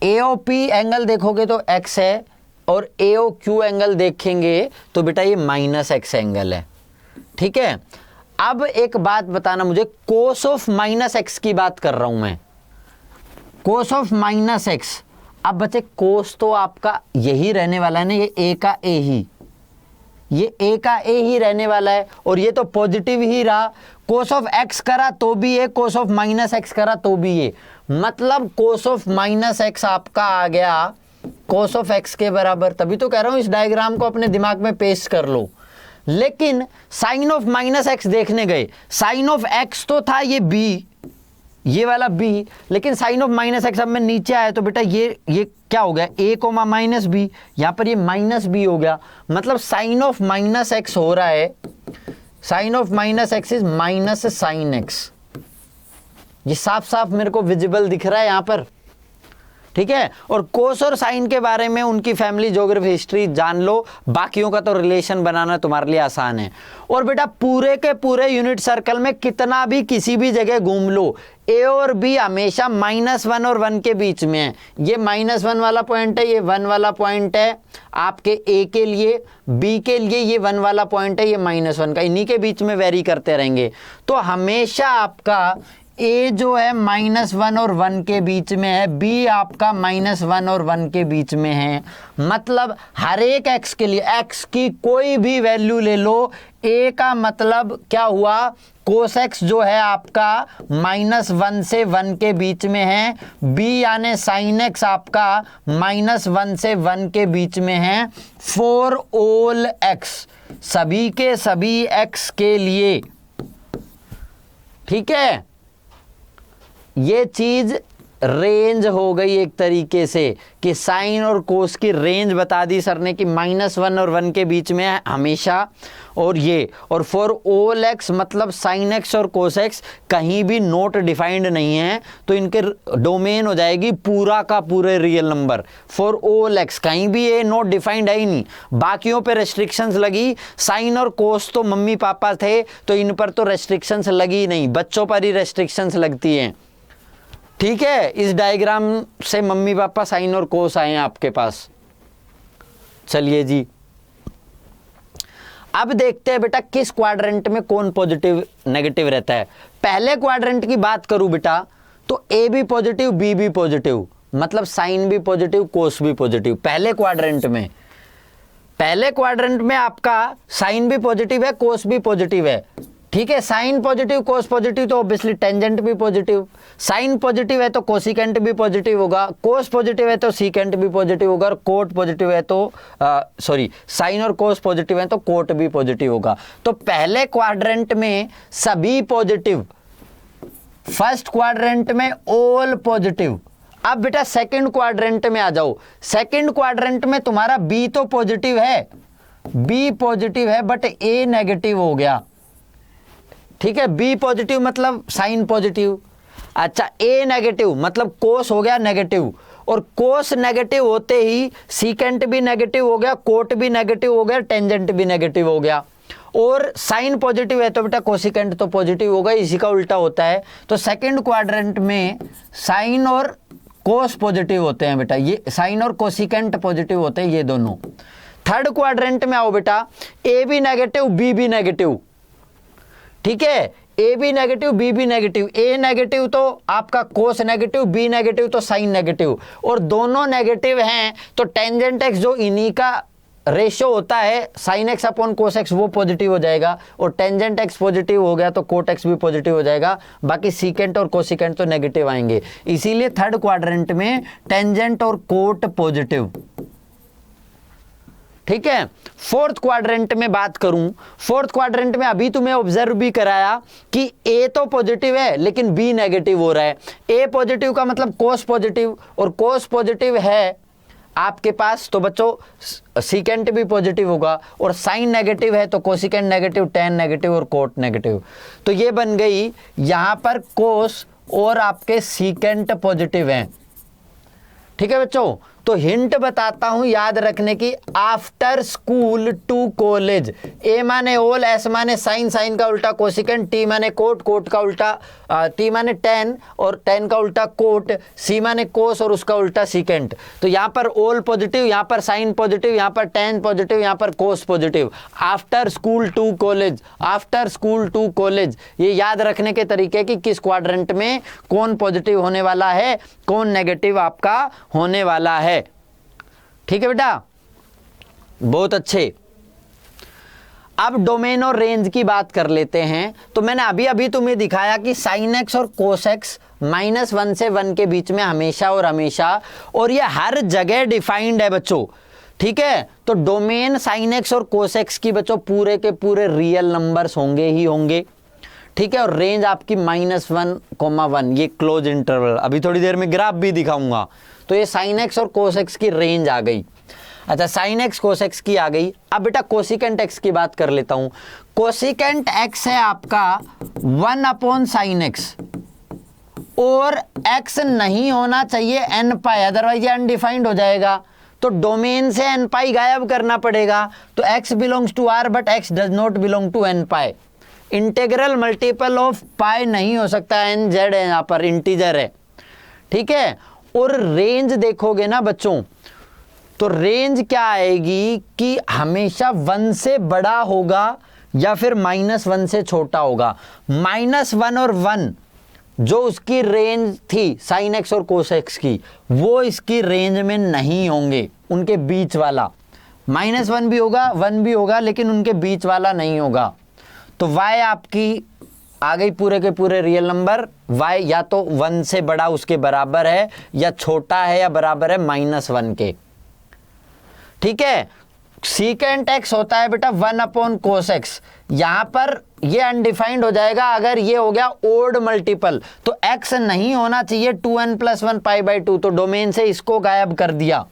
[SPEAKER 1] एओपी एंगल देखोगे तो x है, और एओक्यू एंगल देखेंगे तो बेटा ये -x एंगल है, ठीक है। अब एक बात बताना मुझे, कोस ऑफ -x की बात कर रहा हूं मैं, कोस ऑफ -x। अब बच्चे कोस तो आपका यही रहने वाला है ना, ये a का a ही, ये a का a ही रहने वाला है, और ये तो पॉजिटिव ही रहा। कोस ऑफ x करा तो भी ये, कोस ऑफ -x करा तो भी ये, मतलब कोस ऑफ -x आपका आ गया कोस ऑफ x के बराबर। तभी तो कह रहा हूं इस डायग्राम को अपने दिमाग में पेस्ट कर लो। लेकिन साइन ऑफ -x देखने गए, साइन ऑफ x तो था ये b, ये वाला b, लेकिन साइन ऑफ -x अब मैं नीचे आया तो बेटा ये क्या हो गया, a, -b, यहां पर ये -b हो गया, मतलब साइन ऑफ -x हो रहा है, sine of -x is -sin x। ये साफ साफ मेरे को विजिबल दिख रहा है यहां पर, ठीक है। और कोस और साइन के बारे में उनकी फैमिली ज्योग्राफी हिस्ट्री जान लो, बाकियों का तो रिलेशन बनाना तुम्हारे लिए आसान है। और बेटा पूरे के पूरे यूनिट सर्कल में कितना भी किसी भी जगह घूम लो, ए और बी हमेशा -1 और 1 के बीच में है। ये -1 वाला पॉइंट है, ये 1 वाला पॉइंट है आपके ए के लिए, बी के लिए ये 1 वाला पॉइंट है, ये -1 का, इन्हीं के बीच में वेरी करते रहेंगे। तो हमेशा आपका ए जो है -1 और 1 के बीच में है, बी आपका -1 और 1 के बीच में है। मतलब हर एक x के लिए, x की कोई भी वैल्यू ले लो, a का मतलब क्या हुआ, कोस x जो है आपका -1 से 1 के बीच में है, b यानी sin x आपका -1 से 1 के बीच में है, फॉर ऑल x, सभी के सभी x के लिए, ठीक है। ये चीज रेंज हो गई एक तरीके से, कि साइन और कोस की रेंज बता दी सर ने कि -1 और 1 के बीच में है हमेशा, और ये, और फॉर ऑल एक्स मतलब साइन एक्स और कोस एक्स कहीं भी नोट डिफाइंड नहीं है, तो इनके डोमेन हो जाएगी पूरा का पूरे real number. For all x कहीं भी ये नोट डिफाइंड है ही नहीं, बाकियों पे रेस्ट्रिक्शंस लगी, साइन और कोस तो मम्मी पापा थे तो इन पर तो रेस्ट्रिक्शंस लगी नहीं, बच्चों पर ही रेस्ट्रिक्शंस लगती हैं, ठीक है। इस डायग्राम से मम्मी पापा साइन और कोस आए हैं आपके पास। चलिए जी, अब देखते हैं बेटा किस क्वाड्रेंट में कौन पॉजिटिव नेगेटिव रहता है। पहले क्वाड्रेंट की बात करूं बेटा तो ए भी पॉजिटिव, बी भी पॉजिटिव, मतलब साइन भी पॉजिटिव, कोस भी पॉजिटिव। पहले क्वाड्रेंट में आपका साइन भी पॉजिटिव है, कोस भी पॉजिटिव है, ठीक है। साइन पॉजिटिव, कोस पॉजिटिव, तो ऑब्वियसली टेंजेंट भी पॉजिटिव। साइन पॉजिटिव है तो कोसिकेंट भी पॉजिटिव होगा, कोस पॉजिटिव है तो सीकेंट भी पॉजिटिव होगा, और कोट पॉजिटिव है तो साइन और कोस पॉजिटिव है तो कोट भी पॉजिटिव होगा। तो पहले क्वाड्रेंट में सभी पॉजिटिव, फर्स्ट क्वाड्रेंट में ऑल पॉजिटिव। अब बेटा सेकंड क्वाड्रेंट में आ जाओ, सेकंड क्वाड्रेंट में तुम्हारा बी तो पॉजिटिव है, बी पॉजिटिव है बट ए नेगेटिव हो गया, ठीक है। बी पॉजिटिव मतलब साइन पॉजिटिव, अच्छा ए नेगेटिव मतलब कोस हो गया नेगेटिव, और कोस नेगेटिव होते ही सीकेंट भी नेगेटिव हो गया, कोट भी नेगेटिव हो गया, टेंजेंट भी नेगेटिव हो गया। और साइन पॉजिटिव है तो बेटा कोसिकेंट तो पॉजिटिव होगा, इसी का उल्टा होता है। तो सेकंड क्वाड्रेंट में साइन और कोस पॉजिटिव होते हैं बेटा, ये साइन और कोसिकेंट पॉजिटिव होते हैं ये दोनों। थर्ड क्वाड्रेंट में आओ बेटा, ए भी नेगेटिव, बी भी नेगेटिव, ठीक है। ए भी नेगेटिव, बी भी नेगेटिव, ए नेगेटिव तो आपका कोस नेगेटिव, बी नेगेटिव तो साइन नेगेटिव, और दोनों नेगेटिव हैं तो टेंजेंट एक्स जो इन्हीं का रेशियो होता है sine x upon cos x वो पॉजिटिव हो जाएगा, और टेंजेंट एक्स पॉजिटिव हो गया तो कोट एक्स भी पॉजिटिव हो जाएगा, बाकी सीकेंट और कोसिकेंट तो नेगेटिव आएंगे। इसीलिए थर्ड क्वाड्रेंट में टेंजेंट और कोट पॉजिटिव। ठीक है, फोर्थ क्वाड्रेंट में बात करूं, फोर्थ क्वाड्रेंट में अभी तुम्हें ऑब्जर्व भी कराया कि ए तो पॉजिटिव है लेकिन बी नेगेटिव हो रहा है। ए पॉजिटिव का मतलब कोस पॉजिटिव, और कोस पॉजिटिव है आपके पास तो बच्चों सीकेंट भी पॉजिटिव होगा, और साइन नेगेटिव है तो कोसिकेंट नेगेटिव, टेन नेगेटिव और कोट नेगेटिव। तो ये बन गई यहां पर कोस और आपके सीकेंट पॉजिटिव हैं। ठीक है बच्चों, तो हिंट बताता हूं याद रखने की, आफ्टर स्कूल टू कॉलेज। ए माने ओल, एस माने साइन, साइन का उल्टा कोसिकेंट, टी माने कोट, कोट का उल्टा टी माने टेन और टेन का उल्टा कोट, सी माने कोस और उसका उल्टा सीकेंट। तो यहां पर ओल पॉजिटिव, यहां पर साइन पॉजिटिव, यहां पर टेन पॉजिटिव, यहां पर cos positive. After school to college, after school to college, ये याद रखने के तरीके कि किस क्वाड्रेंट में कौन पॉजिटिव होने वाला है, कौन नेगेटिव आपका होने वाला है। ठीक है बेटा, बहुत अच्छे। अब डोमेन और रेंज की बात कर लेते हैं। तो मैंने अभी अभी तुम्हें दिखाया कि साइन एक्स और कोस एक्स -1 से 1 के बीच में हमेशा और हमेशा, और ये हर जगह डिफाइंड है बच्चों। ठीक है, तो डोमेन साइन एक्स और कोस एक्स की बच्चों पूरे के पूरे रियल नंबर्स होंगे ही होंगे। ठीक है, और रेंज आपकी -1, ये क्लोज इंटरवल। अभी थोड़ी देर में ग्राफ भी दिखाऊंगा। तो ये साइन एक्स और कोस एक्स की रेंज आ गई। अच्छा, साइन एक्स कोस एक्स की आ गई। अब बेटा कोसिकेंट एक्स की बात कर लेता हूं। कोसिकेंट एक्स है आपका 1/sin x, और x नहीं होना चाहिए n पाई, अदरवाइज ये अनडिफाइंड हो जाएगा। तो डोमेन से n पाई गायब करना पड़ेगा। तो x belongs to r but x does not belong to n pi. Integral multiple of pi नहीं हो सकता, n z है, यहां पर इंटीजर है। ठीक है, और रेंज देखोगे ना बच्चों, तो रेंज क्या आएगी कि हमेशा 1 से बड़ा होगा या फिर -1 से छोटा होगा। -1 और 1 जो उसकी रेंज थी साइन एक्स और कोस एक्स की, वो इसकी रेंज में नहीं होंगे। उनके बीच वाला -1 भी होगा, 1 भी होगा, लेकिन उनके बीच वाला नहीं होगा। तो y आपकी आ गई पूरे के पूरे रियल नंबर। y या तो 1 से बड़ा उसके बराबर है, या छोटा है या बराबर है -1 के। ठीक है, सीकेंट एक्स होता है बेटा 1/cos x। यहां पर ये अनडिफाइंड हो जाएगा अगर ये हो गया ओड मल्टीपल। तो x नहीं होना चाहिए 2n + 1 π/2, तो डोमेन से इसको गायब कर दिया।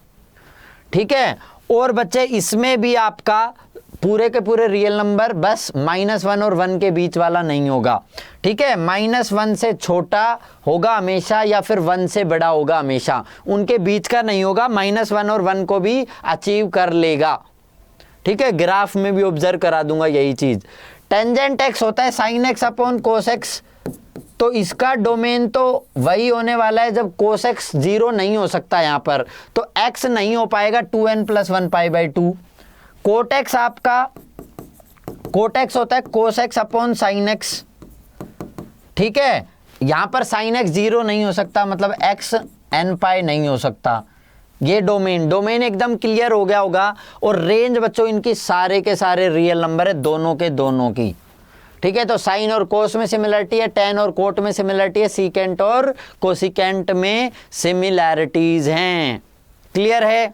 [SPEAKER 1] ठीक है, और बच्चे इसमें भी आपका पूरे के पूरे रियल नंबर बस -1 और 1 के बीच वाला नहीं होगा। ठीक है, -1 से छोटा होगा हमेशा, या फिर 1 से बड़ा होगा हमेशा, उनके बीच का नहीं होगा। -1 और 1 को भी अचीव कर लेगा। ठीक है, ग्राफ में भी ऑब्जर्व करा दूंगा यही चीज। टेंजेंट एक्स होता है sin x/cos x, तो इसका डोमेन तो वही होने वाला है जब cos x 0 नहीं हो सकता यहां पर, तो x नहीं हो पाएगा 2n + 1 π/2। कोट एक्स आपका, कोट एक्स होता है cos x/sin x। ठीक है, यहां पर sin x 0 नहीं हो सकता, मतलब x n पाई नहीं हो सकता। ये डोमेन एकदम क्लियर हो गया होगा। और रेंज बच्चों इनकी सारे के सारे रियल नंबर है, दोनों के दोनों की। ठीक है, तो साइन और कोस में सिमिलरिटी है, टेन और कोट में सिमिलरिटी है, सीकेंट और कोसिकेंट में सिमिलैरिटीज हैं। क्लियर है,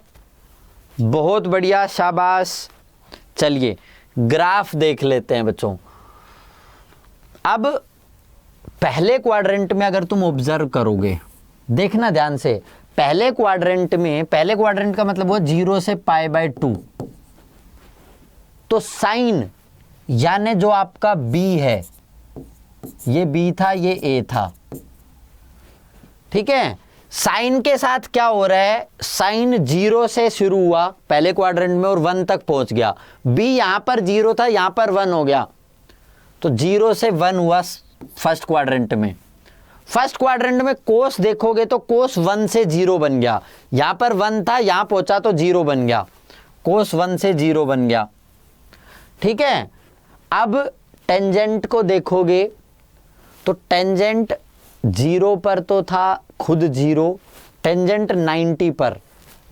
[SPEAKER 1] बहुत बढ़िया, शाबाश। चलिए ग्राफ देख लेते हैं बच्चों। अब पहले क्वाड्रेंट में अगर तुम ऑब्जर्व करोगे, देखना ध्यान से, पहले क्वाड्रेंट में, पहले क्वाड्रेंट का मतलब वो 0 से π/2, तो साइन यानी जो आपका b है, ये b था, ये a था। ठीक है, साइन के साथ क्या हो रहा है, साइन 0 से शुरू हुआ पहले क्वाड्रेंट में और 1 तक पहुंच गया। b यहां पर 0 था, यहां पर 1 हो गया, तो 0 से 1 हुआ फर्स्ट क्वाड्रेंट में। फर्स्ट क्वाड्रेंट में कोस देखोगे तो कोस 1 से 0 बन गया। यहां पर 1 था, यहां पहुंचा तो 0 बन गया, कोस 1 से 0 बन गया। ठीक है, अब टेंजेंट को देखोगे तो टेंजेंट 0 पर तो था खुद 0, टेंजेंट 90 पर,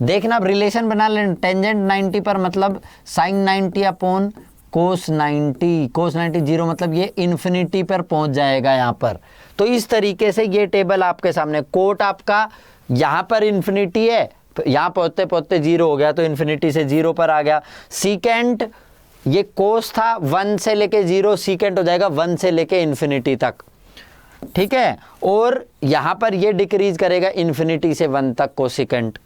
[SPEAKER 1] देखना, अब रिलेशन बना लेना, टेंजेंट 90 पर मतलब साइन 90 अपॉन कोस 90, कोस 90 जीरो, मतलब ये इन्फिनिटी पर पहुंच जाएगा यहाँ पर। तो इस तरीके से ये टेबल आपके सामने, कोट आपका यहाँ पर इन्फिनिटी है, यहाँ पहुँचते पहुँचते जीरो हो गया तो इन्फिनिटी से जीरो पर आ गया। सीकेंट, ये कोस था 1 से लेके 0, सीकेंट हो जाएगा 1 से लेके इन्फिनिटी तक, ठीक है। और यहाँ पर ये डिक्रीज करेगा इन्फिनिटी से 1 तक कोसेकेंट।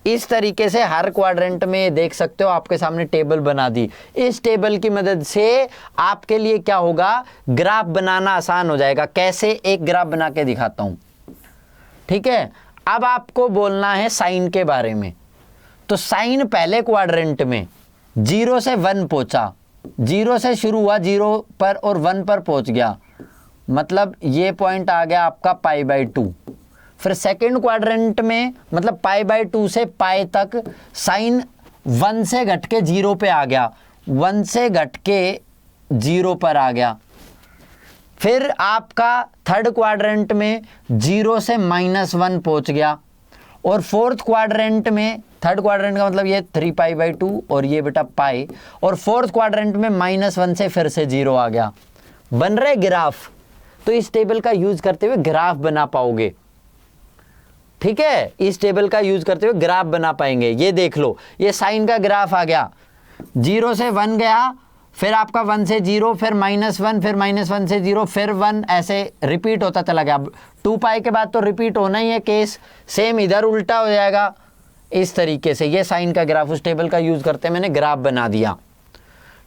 [SPEAKER 1] इस तरीके से हर क्वाड्रेंट में देख सकते हो, आपके सामने टेबल बना दी। इस टेबल की मदद से आपके लिए क्या होगा, ग्राफ बनाना आसान हो जाएगा। कैसे, एक ग्राफ बना के दिखाता हूं, ठीक है। अब आपको बोलना है साइन के बारे में। तो साइन पहले क्वाड्रेंट में 0 से 1 पहुंचा, 0 से शुरू हुआ 0 पर और 1 पर पहुंच गया, मतलब ये पॉइंट आ गया आपका π/2। फिर सेकेंड क्वाड्रेंट में मतलब π/2 से पाई तक साइन 1 से घट के 0 पे आ गया, 1 से घट के 0 पर आ गया। फिर आपका थर्ड क्वाड्रेंट में 0 से -1 पहुंच गया। और फोर्थ क्वाड्रेंट में, थर्ड क्वाड्रेंट का मतलब ये 3π/2 और ये बेटा पाई, और फोर्थ क्वाड्रेंट में -1 से फिर से 0 आ गया। बन रहे ग्राफ। तो इस टेबल का यूज करते हुए ग्राफ बना पाओगे, ठीक है। इस टेबल का यूज करते हुए ग्राफ बना पाएंगे। ये देख लो, ये साइन का ग्राफ आ गया, 0 से 1 गया, फिर आपका 1 से 0, फिर -1, फिर -1 से 0, फिर 1, ऐसे रिपीट होता चला गया। 2π के बाद तो रिपीट होना ही है केस, सेम इधर उल्टा हो जाएगा। इस तरीके से ये साइन का ग्राफ, उस टेबल का यूज करते मैंने ग्राफ बना दिया,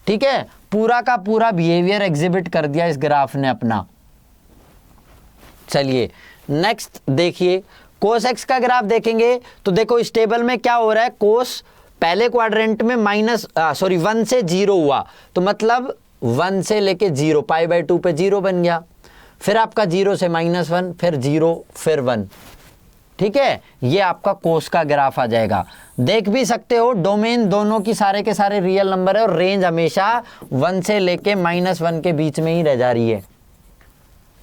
[SPEAKER 1] ठीक है। पूरा का पूरा बिहेवियर एग्जिबिट कर दिया इस ग्राफ ने अपना। चलिए नेक्स्ट देखिए, कोस एक्स का ग्राफ देखेंगे तो देखो इस टेबल में क्या हो रहा है, कोस पहले क्वाड्रेंट में 1 से 0 हुआ, तो मतलब 1 से लेके 0, π/2 पे 0 बन गया। फिर आपका 0 से -1, फिर 0, फिर 1, ठीक है। ये आपका कोस का ग्राफ आ जाएगा। देख भी सकते हो डोमेन दोनों की सारे के सारे रियल नंबर है और रेंज हमेशा 1 से लेके -1 के बीच में ही रह जा रही है,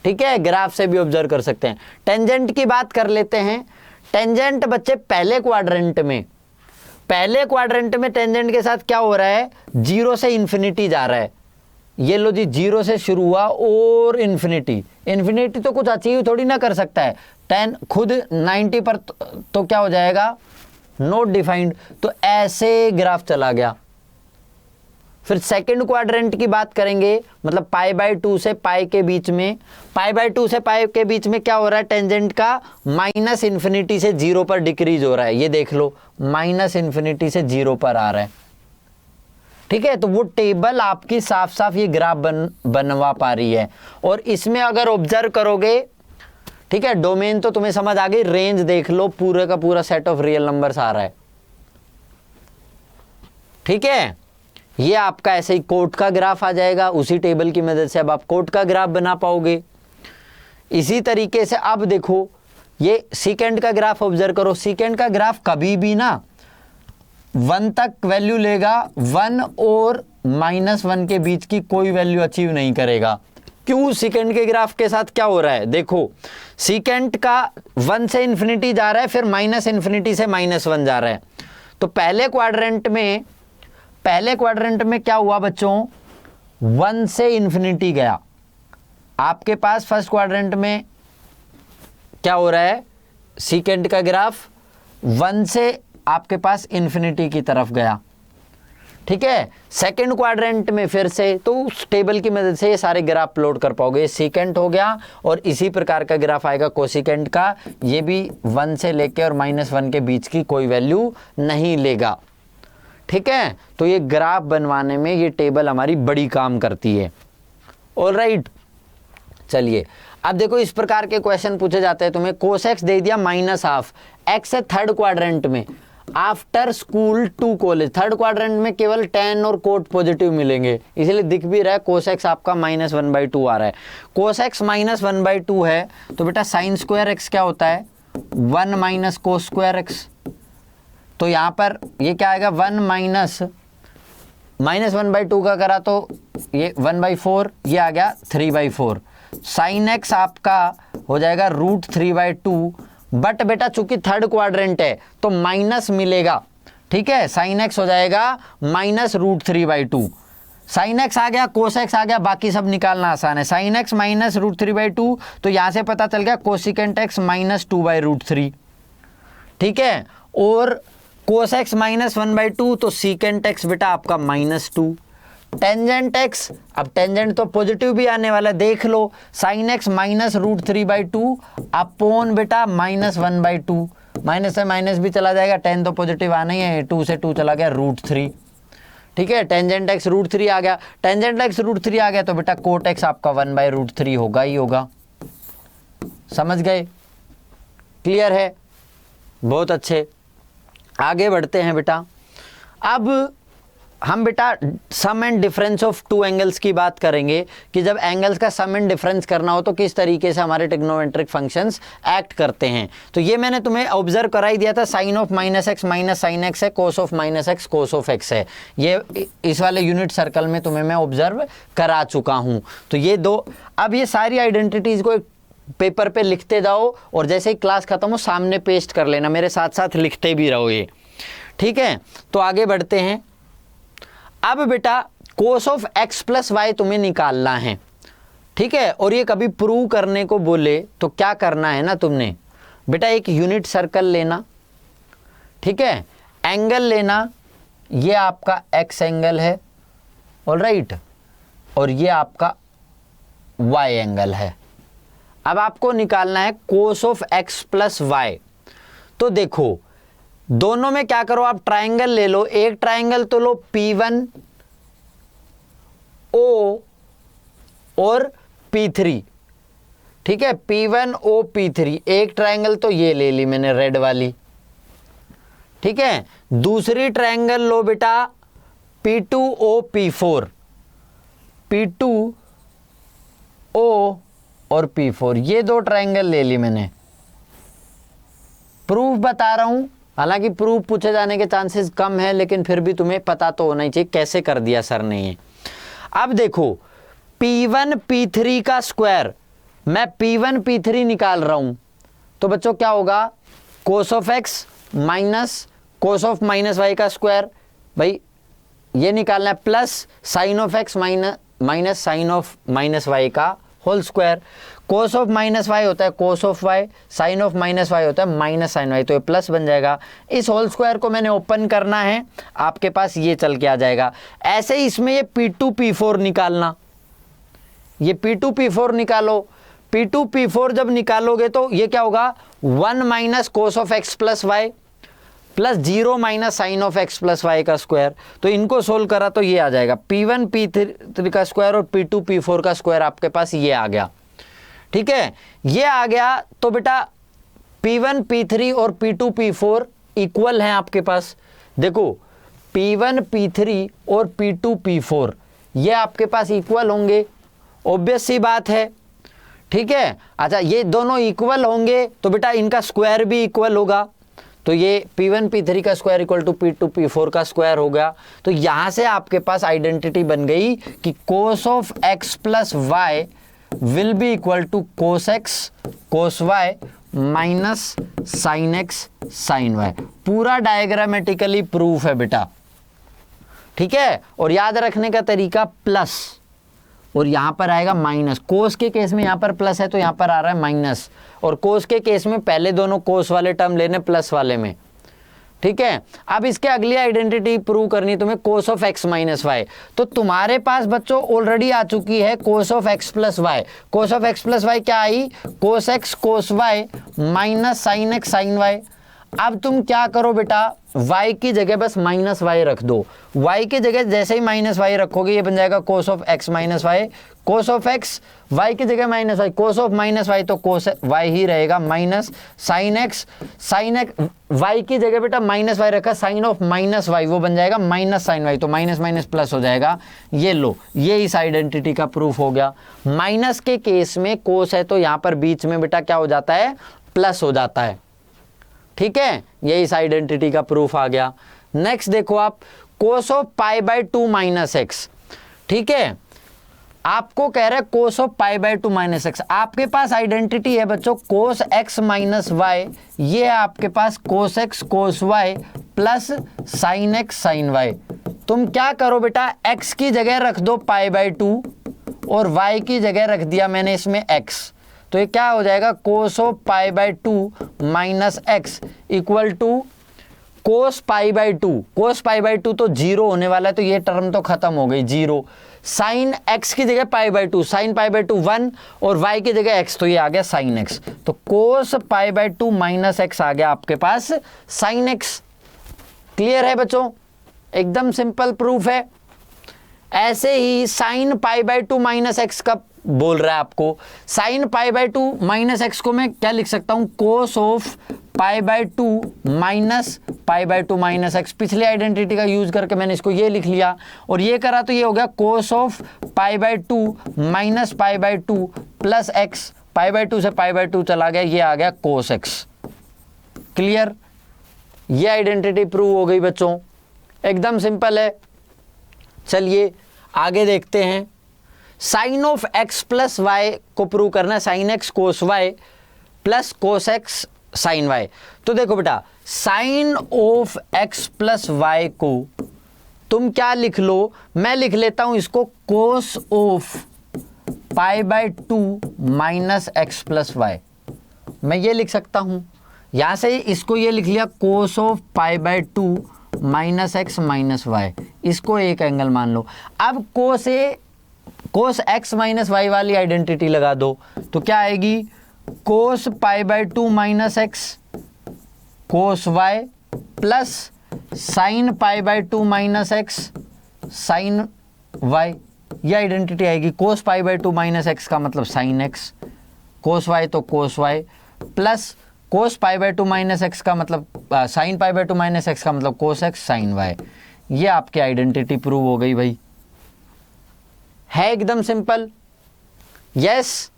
[SPEAKER 1] ठीक है। ग्राफ से भी ऑब्जर्व कर सकते हैं। टेंजेंट की बात कर लेते हैं। टेंजेंट बच्चे पहले क्वाड्रेंट में टेंजेंट के साथ क्या हो रहा है, 0 से इन्फिनिटी जा रहा है। ये लो जी, 0 से शुरू हुआ और इन्फिनिटी तो कुछ अचीव थोड़ी ना कर सकता है। 10 खुद 90 पर तो क्या हो जाएगा, नॉट डिफाइंड। तो ऐसे ग्राफ चला गया। फिर सेकंड क्वाड्रेंट की बात करेंगे, मतलब π/2 से पाई के बीच में, π/2 से पाई के बीच में क्या हो रहा है, टेंजेंट का -इन्फिनिटी से 0 पर डिक्रीज हो रहा है। ये देख लो, -इन्फिनिटी से 0 पर आ रहा है, ठीक है। तो वो टेबल आपकी साफ साफ ये ग्राफ बनवा पा रही है। और इसमें अगर ऑब्जर्व करोगे, ठीक है, डोमेन तो तुम्हें समझ आ गई, रेंज देख लो, पूरे का पूरा सेट ऑफ रियल नंबर्स आ रहा है, ठीक है। ये आपका ऐसे ही कोट का ग्राफ आ जाएगा। उसी टेबल की मदद से अब आप कोट का ग्राफ बना पाओगे। इसी तरीके से अब देखो, ये सीकेंड का ग्राफ ऑब्जर्व करो। सीकेंड का ग्राफ कभी भी ना 1 तक वैल्यू लेगा, 1 और -1 के बीच की कोई वैल्यू अचीव नहीं करेगा। क्यों? सीकेंड के ग्राफ के साथ क्या हो रहा है, देखो सीकेंड का 1 से इन्फिनिटी जा रहा है, फिर -इन्फिनिटी से -1 जा रहा है। तो पहले क्वाड्रेंट में क्या हुआ बच्चों, 1 से इन्फिनिटी गया। आपके पास फर्स्ट क्वाड्रेंट में क्या हो रहा है, सीकेंड का ग्राफ 1 से आपके पास इन्फिनिटी की तरफ गया, ठीक है। सेकंड क्वाड्रेंट में फिर से, तो उस टेबल की मदद से ये सारे ग्राफ प्लॉट कर पाओगे। सीकेंट हो गया और इसी प्रकार का ग्राफ आएगा कोसिकेंट का, ये भी 1 से लेके और -1 के बीच की कोई वैल्यू नहीं लेगा, ठीक है। तो ये ग्राफ बनवाने में ये टेबल हमारी बड़ी काम करती है। ऑलराइट, चलिए अब देखो इस प्रकार के क्वेश्चन पूछे जाते हैं तुम्हें। कोस एक्स दे दिया -हाफ, एक्स है थर्ड क्वाड्रेंट में, after school to college. Third quadrant में केवल 10 और कोट पॉजिटिव मिलेंगे, इसलिए दिख भी रहा है कोस एक्स आपका -1/2 आ रहा है। कोस एक्स -1/2 है तो बेटा साइन स्क्वायर एक्स क्या होता है, 1 - कोस स्क्वायर एक्स। तो यहाँ पर ये क्या आएगा, 1 -1/2 का करा तो ये 1/4, ये आ गया 3/4। साइन एक्स आपका हो जाएगा √3/2 बट बेटा चूंकि थर्ड क्वाड्रेंट है तो माइनस मिलेगा, ठीक है, साइन एक्स हो जाएगा -√3/2। साइन एक्स आ गया, कोस एक्स आ गया, बाकी सब निकालना आसान है। साइन एक्स -√3/2, तो यहां से पता चल गया कोसिकेंट एक्स -2/√3, ठीक है। और कोस एक्स -1/2, तो सीकेंट एक्स बेटा आपका -2। टेंजेंट एक्स, अब टेंजेंट तो पॉजिटिव भी आने वाला, देख लो, साइन एक्स -√3/2 अपॉन बेटा -1/2, माइनस से माइनस भी चला जाएगा, टेन तो पॉजिटिव आना ही है, 2 से 2 चला गया √3, ठीक है। टेंजेंट एक्स √3 आ गया, टेंजेंट एक्स √3 आ गया तो बेटा कोट एक्स आपका 1/√3 होगा ही होगा। समझ गए? क्लियर है? बहुत अच्छे, आगे बढ़ते हैं बेटा। अब हम बेटा sum and difference of two angles की बात करेंगे कि जब एंगल्स का सम एंड डिफरेंस करना हो तो किस तरीके से हमारे ट्रिग्नोमेट्रिक फंक्शंस एक्ट करते हैं। तो ये मैंने तुम्हें ऑब्जर्व करा ही दिया था, sine of -x minus sine x है, cos of -x cos of x है। ये इस वाले यूनिट सर्कल में तुम्हें मैं ऑब्जर्व करा चुका हूं। तो ये दो, अब ये सारी आइडेंटिटीज को पेपर पे लिखते जाओ और जैसे ही क्लास खत्म हो सामने पेस्ट कर लेना, मेरे साथ साथ लिखते भी रहो ये, ठीक है। तो आगे बढ़ते हैं। अब बेटा cos of x plus y तुम्हें निकालना है, ठीक है। और ये कभी प्रूव करने को बोले तो क्या करना है ना, तुमने बेटा एक यूनिट सर्कल लेना, ठीक है, एंगल लेना, ये आपका x एंगल है, ऑलराइट, और ये आपका y एंगल है। अब आपको निकालना है cos of x plus y. तो देखो दोनों में क्या करो, आप ट्रायंगल ले लो, एक ट्रायंगल तो लो P1 O और P3, ठीक है, P1 O P3, एक ट्रायंगल तो ये ले ली मैंने रेड वाली, ठीक है। दूसरी ट्रायंगल लो बेटा P2 O P4, P2 O और P4, ये दो ट्रायंगल ले ली मैंने। प्रूफ बता रहा हूं, हालांकि प्रूफ पूछे जाने के चांसेस कम है, लेकिन फिर भी तुम्हें पता तो होना ही चाहिए कैसे कर दिया सर ने ये। अब देखो P1 P3 का स्क्वायर, मैं P1 P3 निकाल रहा हूं, तो बच्चों क्या होगा, cos of x minus cos of minus y का स्क्वायर, भाई ये निकालना है, plus sine of x minus sine of minus y का whole square. Cos of minus y होता है cos of y, sine of minus y होता है माइनस साइन वाई, तो ये प्लस बन जाएगा। इस होल स्क्वायर को मैंने ओपन करना है, आपके पास ये चल के आ जाएगा। ऐसे ही इसमें ये P2 P4 निकालना, ये P2 P4 निकालो। P2 P4 जब निकालोगे तो ये क्या होगा, 1 minus cos of x plus y plus 0 minus sine of x plus y का स्क्वायर। तो इनको सोल्व करा तो ये आ जाएगा P1 P3 का स्क्वायर और P2 P4 का स्क्वायर, आपके पास ये आ गया, ठीक है। ये आ गया तो बेटा P1 P3 और P2 P4 इक्वल हैं आपके पास। देखो P1 P3 और P2 P4 ये आपके पास इक्वल होंगे, ऑब्वियस सी बात है, ठीक है। अच्छा ये दोनों इक्वल होंगे तो बेटा इनका स्क्वायर भी इक्वल होगा, तो ये P1 P3 का square equal to P2 P4 का स्क्वायर हो गया। तो यहां से आपके पास आइडेंटिटी बन गई कि cos of x plus y will be equal to cos x cos y minus sine x sine y. पूरा डायग्रामेटिकली प्रूफ है बेटा, ठीक है। और याद रखने का तरीका प्लस, और यहां पर आएगा माइनस। कोस के केस में यहां पर प्लस है तो यहां पर आ रहा है माइनस, और कोस के केस में पहले दोनों कोस वाले टर्म लेने प्लस वाले में, ठीक है। अब इसके अगली आइडेंटिटी प्रूव करनी है तुम्हें, cos of x minus y. तो तुम्हारे पास बच्चों ऑलरेडी आ चुकी है cos of x plus y. Cos of x plus y क्या आई, cos x cos y minus sine x sine y. अब तुम क्या करो बेटा, y की जगह बस माइनस वाई रख दो। y की जगह जैसे ही माइनस वाई रखोगे ये बन जाएगा cos of x minus y, cos of x, y की जगह minus y, cos of minus y तो कोस वाई ही रहेगा, माइनस साइन एक्स y की जगह बेटा माइनस वाई रखा, साइन ऑफ माइनस वाई वो बन जाएगा माइनस साइन वाई, तो माइनस माइनस प्लस हो जाएगा। ये लो, ये इस आइडेंटिटी का प्रूफ हो गया। माइनस के केस में कोस है तो यहां पर बीच में बेटा क्या हो जाता है, प्लस हो जाता है, ठीक है। ये इस आइडेंटिटी का प्रूफ आ गया। नेक्स्ट देखो आप, कोस of pi by 2 minus x, ठीक है। आपको कह रहा है cos of pi by 2 minus x. आपके पास आइडेंटिटी है बच्चों कोस एक्स माइनस वाई, ये है आपके पास cos x cos y plus sine x sine y. तुम क्या करो बेटा, एक्स की जगह रख दो पाई बाय 2 और वाई की जगह रख दिया मैंने इसमें एक्स, तो ये क्या हो जाएगा cos of pi by 2 minus x equal to cos pi by 2। Cos pi by 2 तो जीरो होने वाला है, तो ये टर्म तो खत्म हो गई जीरो। साइन एक्स की जगह पाई बाय 2, साइन पाई बाय 2 1 और वाई की जगह एक्स, तो ये आ गया साइन एक्स। तो कोस पाई बाय 2 माइनस एक्स आ गया आपके पास साइन एक्स। क्लियर है बच्चों, एकदम सिंपल प्रूफ है। ऐसे ही sine pi by 2 minus x का बोल रहा है आपको, sine pi by 2 minus x को मैं क्या लिख सकता हूं, cos of pi by 2 minus pi by 2 minus x. पिछले आइडेंटिटी का यूज करके मैंने इसको ये लिख लिया और ये करा तो ये हो गया कोस of pi by 2 minus pi by 2 plus x. Pi by 2 से पाई बाय 2 चला गया, ये आ गया कोस एक्स। क्लियर, ये आइडेंटिटी प्रूव हो गई बच्चों, एकदम सिंपल है। चलिए आगे देखते हैं, sine of x plus y को प्रूव करना है, sine x cos y plus cos x sine y. तो देखो बेटा, sine of x plus y को तुम क्या लिख लो, मैं लिख लेता हूं इसको cos of pi by 2 minus x plus y. मैं ये लिख सकता हूं, यहां से इसको ये लिख लिया cos of pi by 2 minus x minus y, इसको एक एंगल मान लो। अब कोस एक्स माइनस वाई वाली आइडेंटिटी लगा दो, तो क्या आएगी cos pi by 2 minus x cos y plus sine pi by 2 minus x sine y, ये आइडेंटिटी आएगी। Cos pi by 2 minus x का मतलब साइन एक्स, कोस वाई तो cos y plus cos pi by 2 minus x का मतलब sign pi by 2 minus x का मतलब कोस x sine y. ये आपकी आइडेंटिटी प्रूव हो गई भाई, है एकदम सिंपल। यस,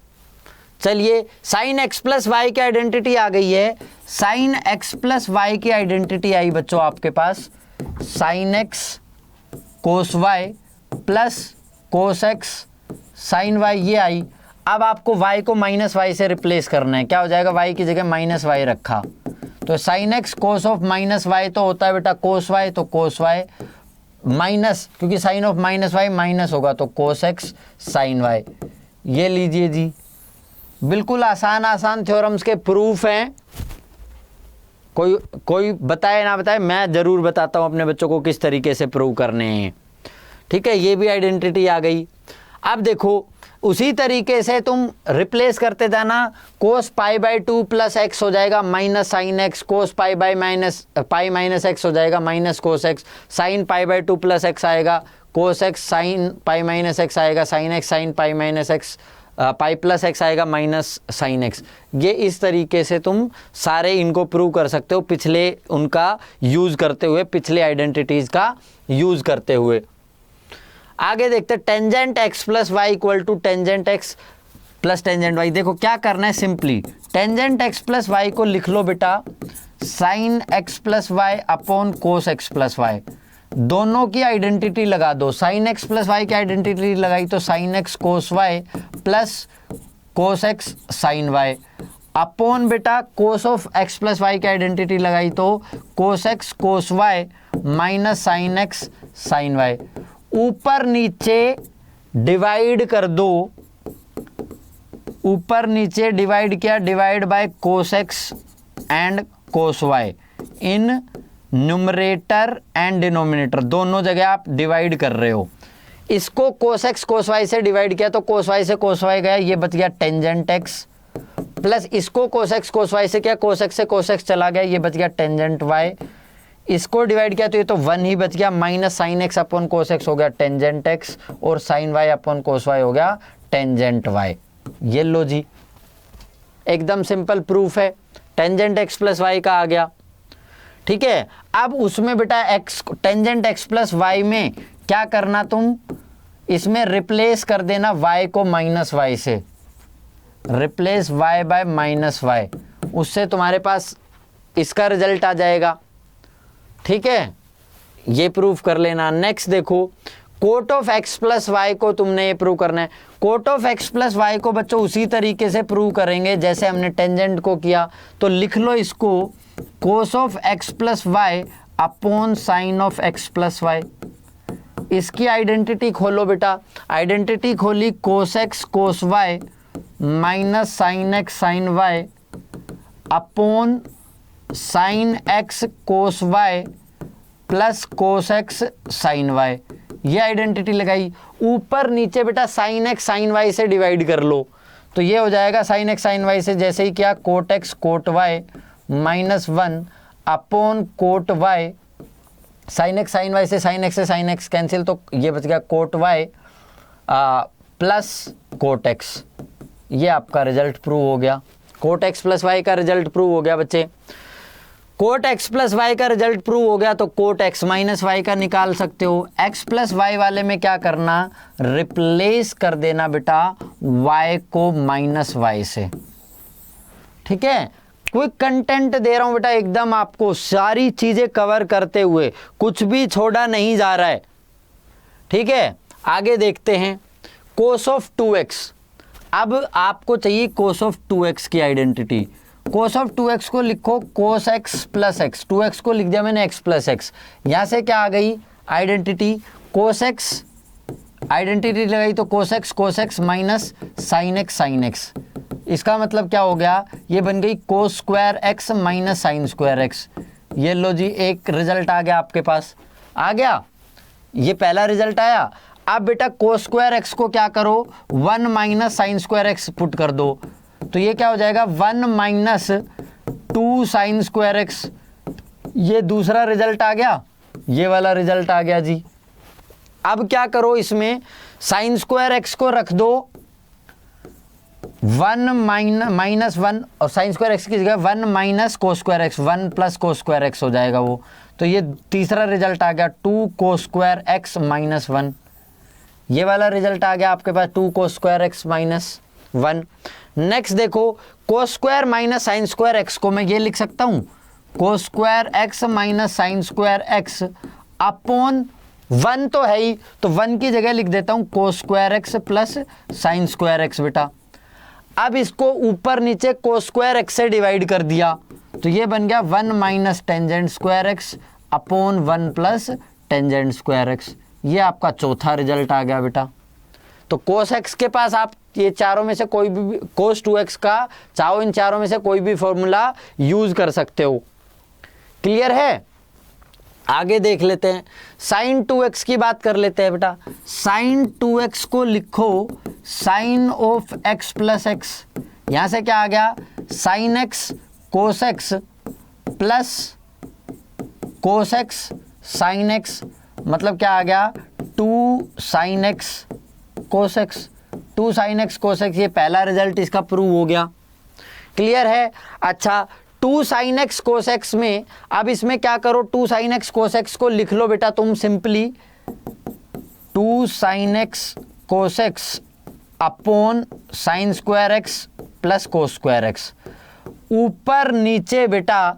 [SPEAKER 1] चलिए साइन एक्स प्लस वाई की आइडेंटिटी आ गई है। साइन एक्स प्लस वाई की आइडेंटिटी आई बच्चों आपके पास sine x cos y plus cos x sine y, ये आई। अब आपको y को माइनस वाई से रिप्लेस करना है, क्या हो जाएगा, y की जगह माइनस वाई रखा, तो sine x cos of minus y तो होता है बेटा कोस वाई, तो कोस वाई माइनस, क्योंकि sine of minus y minus होगा तो कोस एक्स साइन वाई। ये लीजिए जी, बिल्कुल आसान आसान थ्योरम्स के प्रूफ हैं। कोई बताए ना बताए, मैं जरूर बताता हूं अपने बच्चों को किस तरीके से प्रूव करने हैं। ठीक है, ये भी आइडेंटिटी आ गई। अब देखो उसी तरीके से तुम रिप्लेस करते जाना, cos pi by 2 plus x हो जाएगा minus sine x, cos pi by minus pi minus x हो जाएगा minus cos x, sine pi by 2 plus x आएगा, cos x sine pi minus x आएगा, sine x sine pi minus x, pi plus x आएगा minus sine x. ये इस तरीके से तुम सारे इनको प्रूव कर सकते हो, पिछले उनका यूज़ करते हुए, पिछले आइडेंटिटीज़ का यूज़ करते हुए। आगे देखते हैं, tangent x plus y equal to tangent x plus tangent y. देखो क्या करना है, simply tangent x plus y को लिख लो बेटा sine x plus y upon cos x plus y. दोनों की आइडेंटिटी लगा दो, साइन एक्स प्लस वाई की आइडेंटिटी लगाई तो sine x cos y plus cos x sine y upon बेटा cos of x plus y की आइडेंटिटी लगाई तो कोस x cos y minus sine x sine y. ऊपर नीचे डिवाइड कर दो, ऊपर नीचे डिवाइड किया, divide by cos x and cos y in numerator and denominator, दोनों जगह आप डिवाइड कर रहे हो। इसको कोस एक्स कोस वाई से डिवाइड किया तो कोस वाई से कोस वाई गया, ये बच गया टेंजेंट एक्स, प्लस इसको कोस एक्स कोस वाई से किया, कोस एक्स से कोस एक्स चला गया, ये बच गया टेंजेंट वाई। इसको डिवाइड किया तो ये तो 1 ही बच गया, minus sine x upon cos x हो गया टेंजेंट एक्स और sine y upon cos y हो गया टेंजेंट वाई। ये लो जी, एकदम सिंपल प्रूफ है, टेंजेंट एक्स प्लस वाई का आ गया। ठीक है, अब उसमें बेटा x tangent x plus y में क्या करना, तुम इसमें रिप्लेस कर देना y को माइनस वाई से, replace y by minus y, उससे तुम्हारे पास इसका रिजल्ट आ जाएगा। ठीक है, ये प्रूफ कर लेना। नेक्स्ट देखो, cot of x plus y को तुमने ये प्रूव करना है। Cot of x plus y को बच्चों उसी तरीके से प्रूव करेंगे जैसे हमने टेंजेंट को किया। तो लिख लो इसको cos of x plus y upon sine of x plus y. इसकी आइडेंटिटी खोलो बेटा, आइडेंटिटी खोली cos x cos y minus sine x sine y upon sine x cos y plus cos x sine y. ये identity लगाई। ऊपर नीचे बेटा sine x sine y से डिवाइड कर लो, तो ये हो जाएगा साइन एक्स साइन वाई से जैसे ही क्या cot x cot y minus 1 upon cot y. Sine x sine y से साइन एक्स कैंसिल, तो ये बच गया cot y plus cot x. ये आपका रिजल्ट प्रूव हो गया। कोट एक्स प्लस वाई का रिजल्ट प्रूव हो गया बच्चे। कोट एक्स प्लस वाई का रिजल्ट प्रूव हो गया तो कोट एक्स माइनस वाई का निकाल सकते हो। एक्स प्लस वाई वाले में क्या करना, रिप्लेस कर देना बेटा वाई को माइनस वाई से। ठीक है, क्विक कंटेंट दे रहा हूं बेटा एकदम आपको, सारी चीजें कवर करते हुए, कुछ भी छोड़ा नहीं जा रहा है। ठीक है, आगे देखते हैं कोस ऑफ 2x। अब आपको चाहिए कोस ऑफ 2x की आइडेंटिटी। कोस ऑफ 2x को लिखो कोस एक्स प्लस एक्स, 2x को लिख दिया मैंने x प्लस एक्स। यहां से क्या आ गई आइडेंटिटी कोस एक्स, आइडेंटिटी लगाई तो कोस एक्स माइनस साइन एक्स। इसका मतलब क्या हो गया, ये बन गई कोस square x minus sine square x. ये लो जी, एक रिजल्ट आ गया आपके पास, आ गया, ये पहला रिजल्ट आया। अब बेटा कोस स्क्वायर एक्स को क्या करो, 1 minus sine square x put कर दो, तो ये क्या हो जाएगा 1 माइनस 2 साइन स्क्वायर एक्स। ये दूसरा रिजल्ट आ गया, ये वाला रिजल्ट आ गया जी। अब क्या करो, इसमें साइन स्क्वायर एक्स को रख दो 1 माइनस 1 और साइन स्क्वायर एक्स की जगह 1 माइनस कोस square x, 1 plus cos square x हो जाएगा वो। तो ये तीसरा रिजल्ट आ गया 2 कोस स्क्वायर एक्स माइनस 1। ये वाला रिजल्ट आ गया आपके पास 2 cos square x minus 1। Next देखो cos square minus sine square x को मैं ये लिख सकता हूं cos square x minus sine square x upon 1 तो है ही, तो 1 की जगह लिख देता हूं cos square x plus sine square x बेटा। अब इसको ऊपर नीचे कोस स्क्वायर एक्स से डिवाइड कर दिया, तो ये बन गया 1 minus tangent square x upon 1 plus tangent square x. ये आपका चौथा रिजल्ट आ गया बेटा। तो कोस एक्स के पास आप ये चारों में से कोई भी, कोस 2x का चाहो इन चारों में से कोई भी फॉर्मूला यूज कर सकते हो। क्लियर है, आगे देख लेते हैं। साइन 2x की बात कर लेते हैं बेटा। साइन 2x को लिखो sine of x plus x. यहां से क्या आ गया sine x cos x plus cos x sine x, मतलब क्या आ गया 2 sine x cos x, 2 sine x cos x. ये पहला रिजल्ट इसका प्रूव हो गया। क्लियर है। अच्छा 2 साइन एक्स कोस एक्स में अब इसमें क्या करो, 2 साइन एक्स कोस एक्स को लिख लो बेटा तुम simply 2 sine x cos x upon sign square x plus कोस स्क्वायर एक्स। ऊपर नीचे बेटा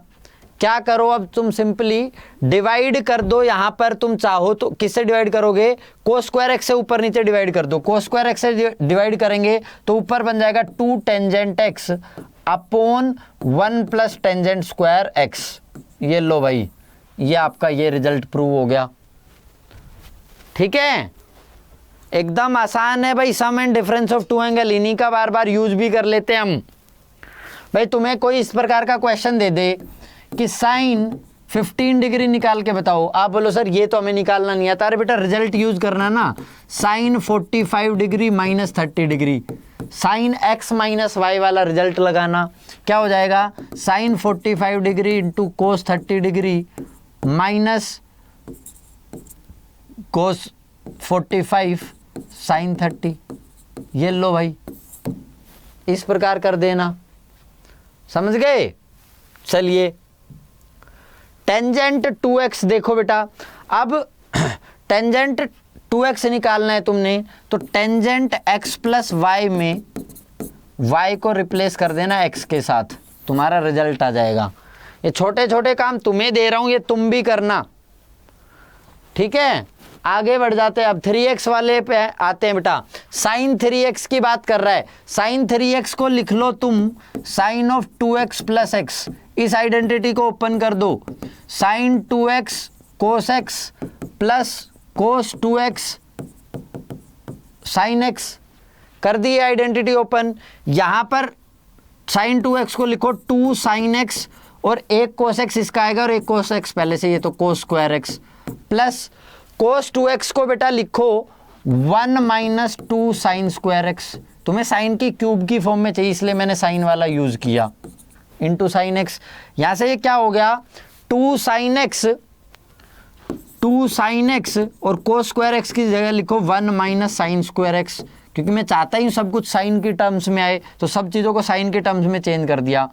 [SPEAKER 1] क्या करो, अब तुम सिंपली डिवाइड कर दो। यहां पर तुम चाहो तो किससे डिवाइड करोगे, कोस स्क्वायर एक्स से ऊपर नीचे डिवाइड कर दो। कोस स्क्वायर एक्स से डिवाइड करेंगे तो ऊपर बन जाएगा 2 tangent x upon 1 plus tangent square x. ये लो भाई, ये आपका ये रिजल्ट प्रूव हो गया। ठीक है, एकदम आसान है भाई। सम एंड डिफरेंस ऑफ 2 एंगल, इन्हीं का बार बार यूज भी कर लेते हैं हम। भाई तुम्हें कोई इस प्रकार का क्वेश्चन दे दे कि साइन 15 डिग्री निकाल के बताओ, आप बोलो सर ये तो हमें निकालना नहीं आता। अरे बेटा रिजल्ट यूज करना ना, sine 45 degree minus 30 degree, sine x minus y वाला रिजल्ट लगाना। क्या हो जाएगा sine 45 degree into cos 30 degree minus cos 45 sine 30। ये लो भाई, इस प्रकार कर देना, समझ गए। चलिए टेंजेंट 2x देखो बेटा। अब टेंजेंट 2x निकालना है तुमने, तो टेंजेंट x प्लस वाई में y को रिप्लेस कर देना x के साथ, तुम्हारा रिजल्ट आ जाएगा। ये छोटे छोटे काम तुम्हें दे रहा हूं, ये तुम भी करना। ठीक है, आगे बढ़ जाते हैं, अब 3x वाले पे आते हैं बेटा। साइन 3x की बात कर रहा है, साइन 3x को लिख लो तुम sine of 2x plus x, इस आइडेंटिटी को ओपन कर दो, sine 2x cos x plus cos 2x sine x, कर दी आइडेंटिटी ओपन। यहां पर साइन 2x को लिखो 2 साइन x और एक कोस x इसका आएगा और एक कोस x पहले से, ये तो कोस square x plus cos 2x को बेटा लिखो 1 माइनस 2 साइन स्क्वायर x। तुम्हें साइन की क्यूब की फॉर्म में चाहिए इसलिए मैंने साइन वाला यूज किया, इंटू साइन x। यहां से ये क्या हो गया 2 साइन x और कोस स्क्वायर x की जगह लिखो 1 माइनस साइन स्क्वायर x, क्योंकि मैं चाहता ही सब कुछ साइन की टर्म्स में आए तो सब चीज़ों को साइन के टर्म्स में चेंज कर दिया,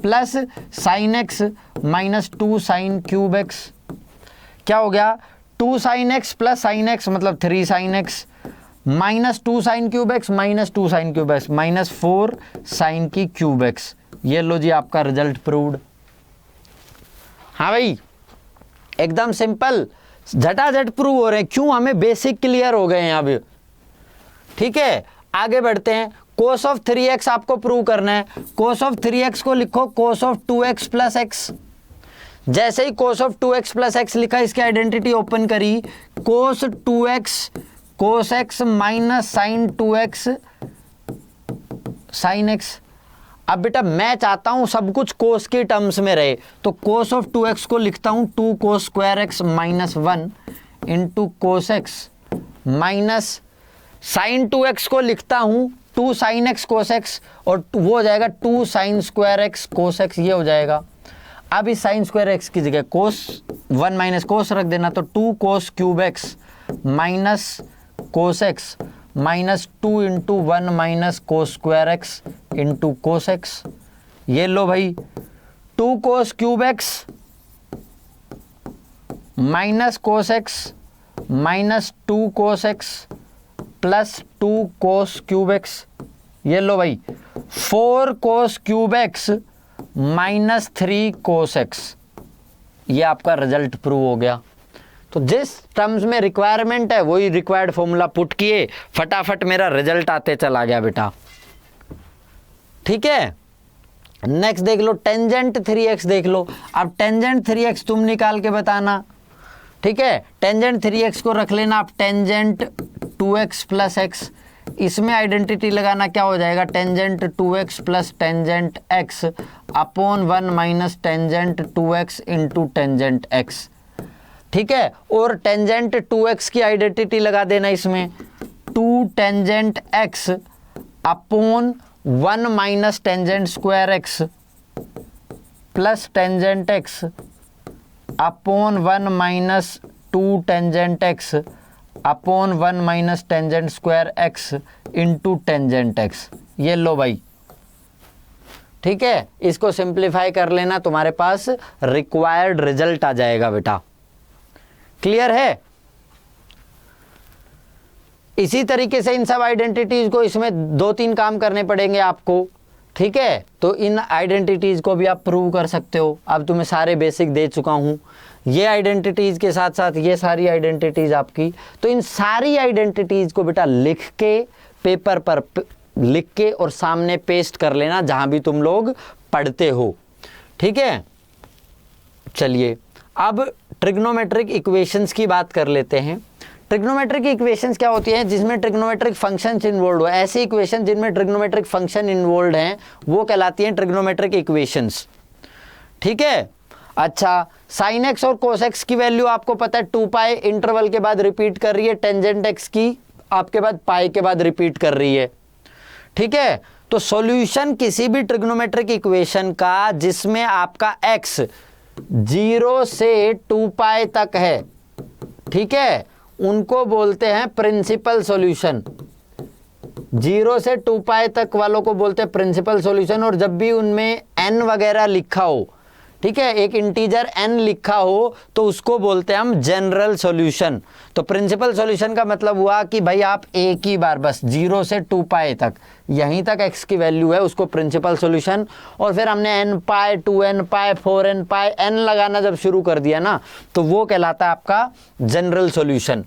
[SPEAKER 1] plus sine x minus 2 sine cube x. क्या हो गया 2 sine x plus sine x मतलब 3 sine x minus 2 sine cube x minus 2 sine cube x minus 4 sine की क्यूब एक्स। ये लो जी आपका रिजल्ट प्रूव्ड। हाँ भाई एकदम सिंपल, झटाझट प्रूव हो रहे हैं, क्यों? हमें बेसिक क्लियर हो गए हैं अब। ठीक है आगे बढ़ते हैं, कोस ऑफ 3x आपको प्रूव करना है। कोस ऑफ 3x को लिखो कोस ऑफ 2x प्लस एक्स। जैसे ही cos of 2x plus x लिखा, इसकी आइडेंटिटी ओपन करी, cos 2x cos x minus sine 2x sine x। अब बेटा मैं चाहता हूं सब कुछ कोस के टर्म्स में रहे, तो कोस ऑफ 2x को लिखता हूं 2 cos square x minus 1 into cos x minus sine 2x को लिखता हूं 2 साइन x कोस x और वो हो जाएगा 2 साइन स्क्वायर x कोस x, ये हो जाएगा। अब इस साइन स्क्वायर x की जगह कोस 1 माइनस कोस रख देना, तो 2 cos cube x minus cos x minus 2 into 1 minus कोस square x into cos x। ये लो भाई 2 cos cube x minus cos x minus 2 कोस x plus 2 cos cube x. ये लो भाई 4 कोस क्यूब एक्स माइनस 3 कोस x. ये आपका result prove हो गया। तो जिस टर्म्स में रिक्वायरमेंट है वही रिक्वायर्ड फॉर्मूला पुट किए, फटाफट मेरा रिजल्ट आते चला गया बेटा। ठीक है नेक्स्ट देख लो टेंजेंट 3x देख लो। अब टेंजेंट 3x तुम निकाल के बताना। ठीक है टेंजेंट 3x को रख लेना आप टेंजेंट 2x प्लस एक्स, इसमें आइडेंटिटी लगाना, क्या हो जाएगा tangent 2x plus tangent x upon 1 minus tangent 2x into tangent x। ठीक है और टेंजेंट 2x की आइडेंटिटी लगा देना इसमें 2 tangent x upon 1 minus tangent square x plus tangent x upon 1 minus 2 tangent x upon 1 minus tangent square x into tangent x। ये लो भाई। ठीक है इसको सिंप्लीफाई कर लेना, तुम्हारे पास रिक्वायर्ड रिजल्ट आ जाएगा बेटा। क्लियर है? इसी तरीके से इन सब आइडेंटिटीज को, इसमें 2-3 काम करने पड़ेंगे आपको। ठीक है तो इन आइडेंटिटीज को भी आप प्रूव कर सकते हो। अब तुम्हें सारे बेसिक दे चुका हूं, ये आइडेंटिटीज के साथ साथ ये सारी आइडेंटिटीज आपकी। तो इन सारी आइडेंटिटीज को बेटा लिख के पेपर पर लिख के और सामने पेस्ट कर लेना जहां भी तुम लोग पढ़ते हो। ठीक है चलिए अब ट्रिग्नोमेट्रिक इक्वेशंस की बात कर लेते हैं। ट्रिग्नोमेट्रिक इक्वेशंस क्या होती हैं? जिसमें ट्रिग्नोमेट्रिक फंक्शंस इन्वॉल्व हो, ऐसी इक्वेशन जिनमें ट्रिग्नोमेट्रिक फंक्शन इन्वॉल्व हैं वो कहलाती हैं ट्रिग्नोमेट्रिक इक्वेशंस। ठीक है अच्छा साइन एक्स और कोस एक्स की वैल्यू आपको पता है 2 पाई इंटरवल के बाद रिपीट कर रही है, टेंजेंट एक्स की आपके बाद पाई के बाद रिपीट कर रही है। ठीक है तो सॉल्यूशन किसी भी ट्रिग्नोमेट्रिक इक्वेशन का जिसमें आपका x 0 से 2 पाई तक है, ठीक है, उनको बोलते हैं प्रिंसिपल सॉल्यूशन। 0 से 2 पाई तक वालों को बोलते हैं प्रिंसिपल सॉल्यूशन। और जब भी उनमें n वगैरह लिखा हो, ठीक है, एक इंटीजर n लिखा हो, तो उसको बोलते हैं हम जनरल सॉल्यूशन। तो प्रिंसिपल सॉल्यूशन का मतलब हुआ कि भाई आप एक ही बार बस 0 से 2 पाई तक यहीं तक x की वैल्यू है, उसको प्रिंसिपल सॉल्यूशन। और फिर हमने n पाई 2n पाई 4n पाई n लगाना जब शुरू कर दिया ना, तो वो कहलाता है आपका जनरल सॉल्यूशन।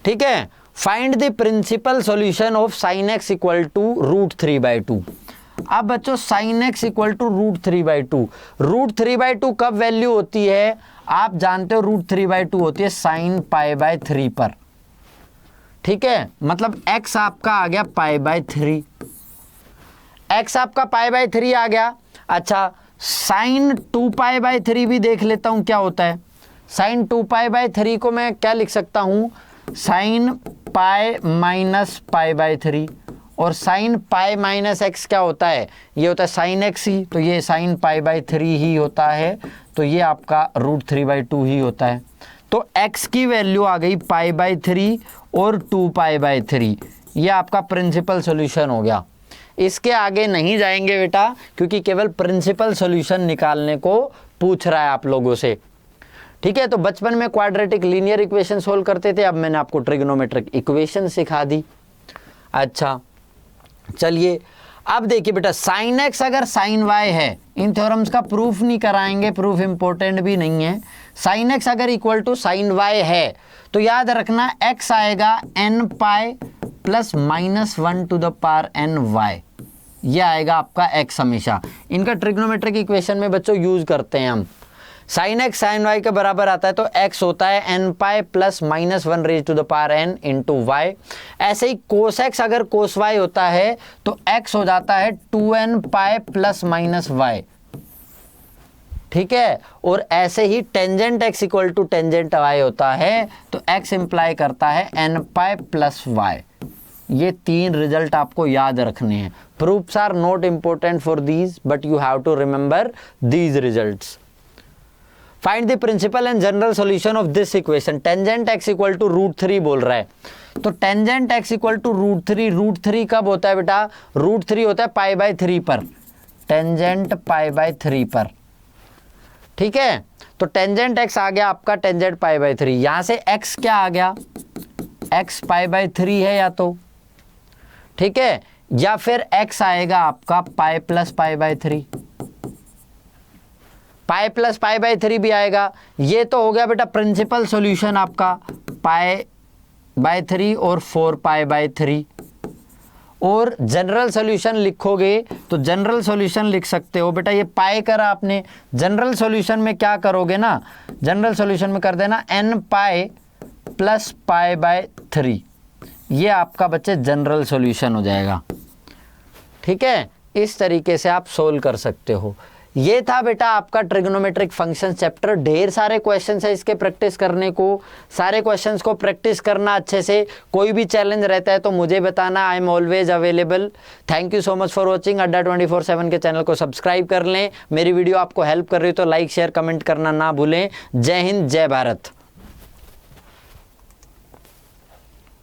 [SPEAKER 1] ठीक है। Find the principal solution of sine x equal to √3/2। अब बच्चों साइन एक्स इक्वल टू √3/2, √3/2 कब वैल्यू होती है? आप जानते हो √3/2 होती है साइन π/3 पर, ठीक है। मतलब x आपका आ गया π/3, x आपका π/3 आ गया। अच्छा, साइन 2π/3 भी देख लेता हूं क्या होता है। साइन 2π/3 को मैं क्या लिख सकता हूं? साइन π माइनस π/3, और साइन π माइनस एक्स क्या होता है? ये होता है साइन एक्स ही, तो ये साइन π/3 ही होता है, तो ये आपका √3/2 ही होता है। तो x की वैल्यू आ गई π/3 और 2π/3, ये आपका प्रिंसिपल सॉल्यूशन हो गया। इसके आगे नहीं जाएंगे बेटा, क्योंकि केवल प्रिंसिपल सॉल्यूशन निकालने को पूछ रहा है आप लोगों से, ठीक है। तो बचपन में क्वाड्रेटिक लीनियर इक्वेशन सोल्व करते थे, अब मैंने आपको ट्रिग्नोमेट्रिक इक्वेशन सिखा दी। अच्छा चलिए, अब देखिए बेटा, साइन एक्स अगर साइन वाई है, इन थ्योरम्स का प्रूफ नहीं कराएंगे, प्रूफ इंपॉर्टेंट भी नहीं है। साइन एक्स अगर इक्वल टू साइन वाई है तो याद रखना एक्स आएगा n pi plus -1 to the power n y, ये आएगा आपका x हमेशा। इनका ट्रिग्नोमेट्रिक इक्वेशन में बच्चों यूज करते हैं हम। साइन एक्स साइन वाई के बराबर आता है, तो x होता है n pi plus -1 raise to the power n into y. ऐसे ही कोस एक्स अगर कोस वाई होता है तो x हो जाता है 2n पाई प्लस -y, ठीक है। और ऐसे ही tangent x equal to tangent y होता है, तो x इंप्लाई करता है n पाई प्लस y। ये तीन रिजल्ट आपको याद रखने हैं। Proofs are not important for these, but you have to remember these results. Find the principal and general solution of this equation. Tangent x equal to √3 बोल रहा है, तो टेंजेंट x इक्वल टू √3 कब होता है बेटा? √3 होता है π/3 पर, टेंजेंट π/3 पर, ठीक है। तो टेंजेंट x आ गया आपका टेंजेंट π/3, यहां से x क्या आ गया? x π/3 है या तो, ठीक है, या फिर x आएगा आपका पाई प्लस π/3, पाई प्लस π/3 भी आएगा। ये तो हो गया बेटा प्रिंसिपल सॉल्यूशन आपका π/3 और 4π/3। और जनरल सॉल्यूशन लिखोगे तो जनरल सॉल्यूशन लिख सकते हो बेटा, ये पाई करा आपने, जनरल सॉल्यूशन में क्या करोगे ना, जनरल सॉल्यूशन में कर देना n पाई प्लस π/3, ये आपका बच्चे जनरल सॉल्यूशन हो जाएगा, ठीक है। इस तरीके से आप सोल्व कर सकते हो। ये था बेटा आपका ट्रिग्नोमेट्रिक फंक्शन चैप्टर। ढेर सारे क्वेश्चंस है इसके प्रैक्टिस करने को, सारे क्वेश्चंस को प्रैक्टिस करना अच्छे से। कोई भी चैलेंज रहता है तो मुझे बताना, I am always available. Thank you so much for watching. अड्डा 24/7 के चैनल को सब्सक्राइब कर लें। मेरी वीडियो आपको हेल्प कर रही हो तो लाइक शेयर कमेंट करना ना भूलें। जय हिंद, जय भारत।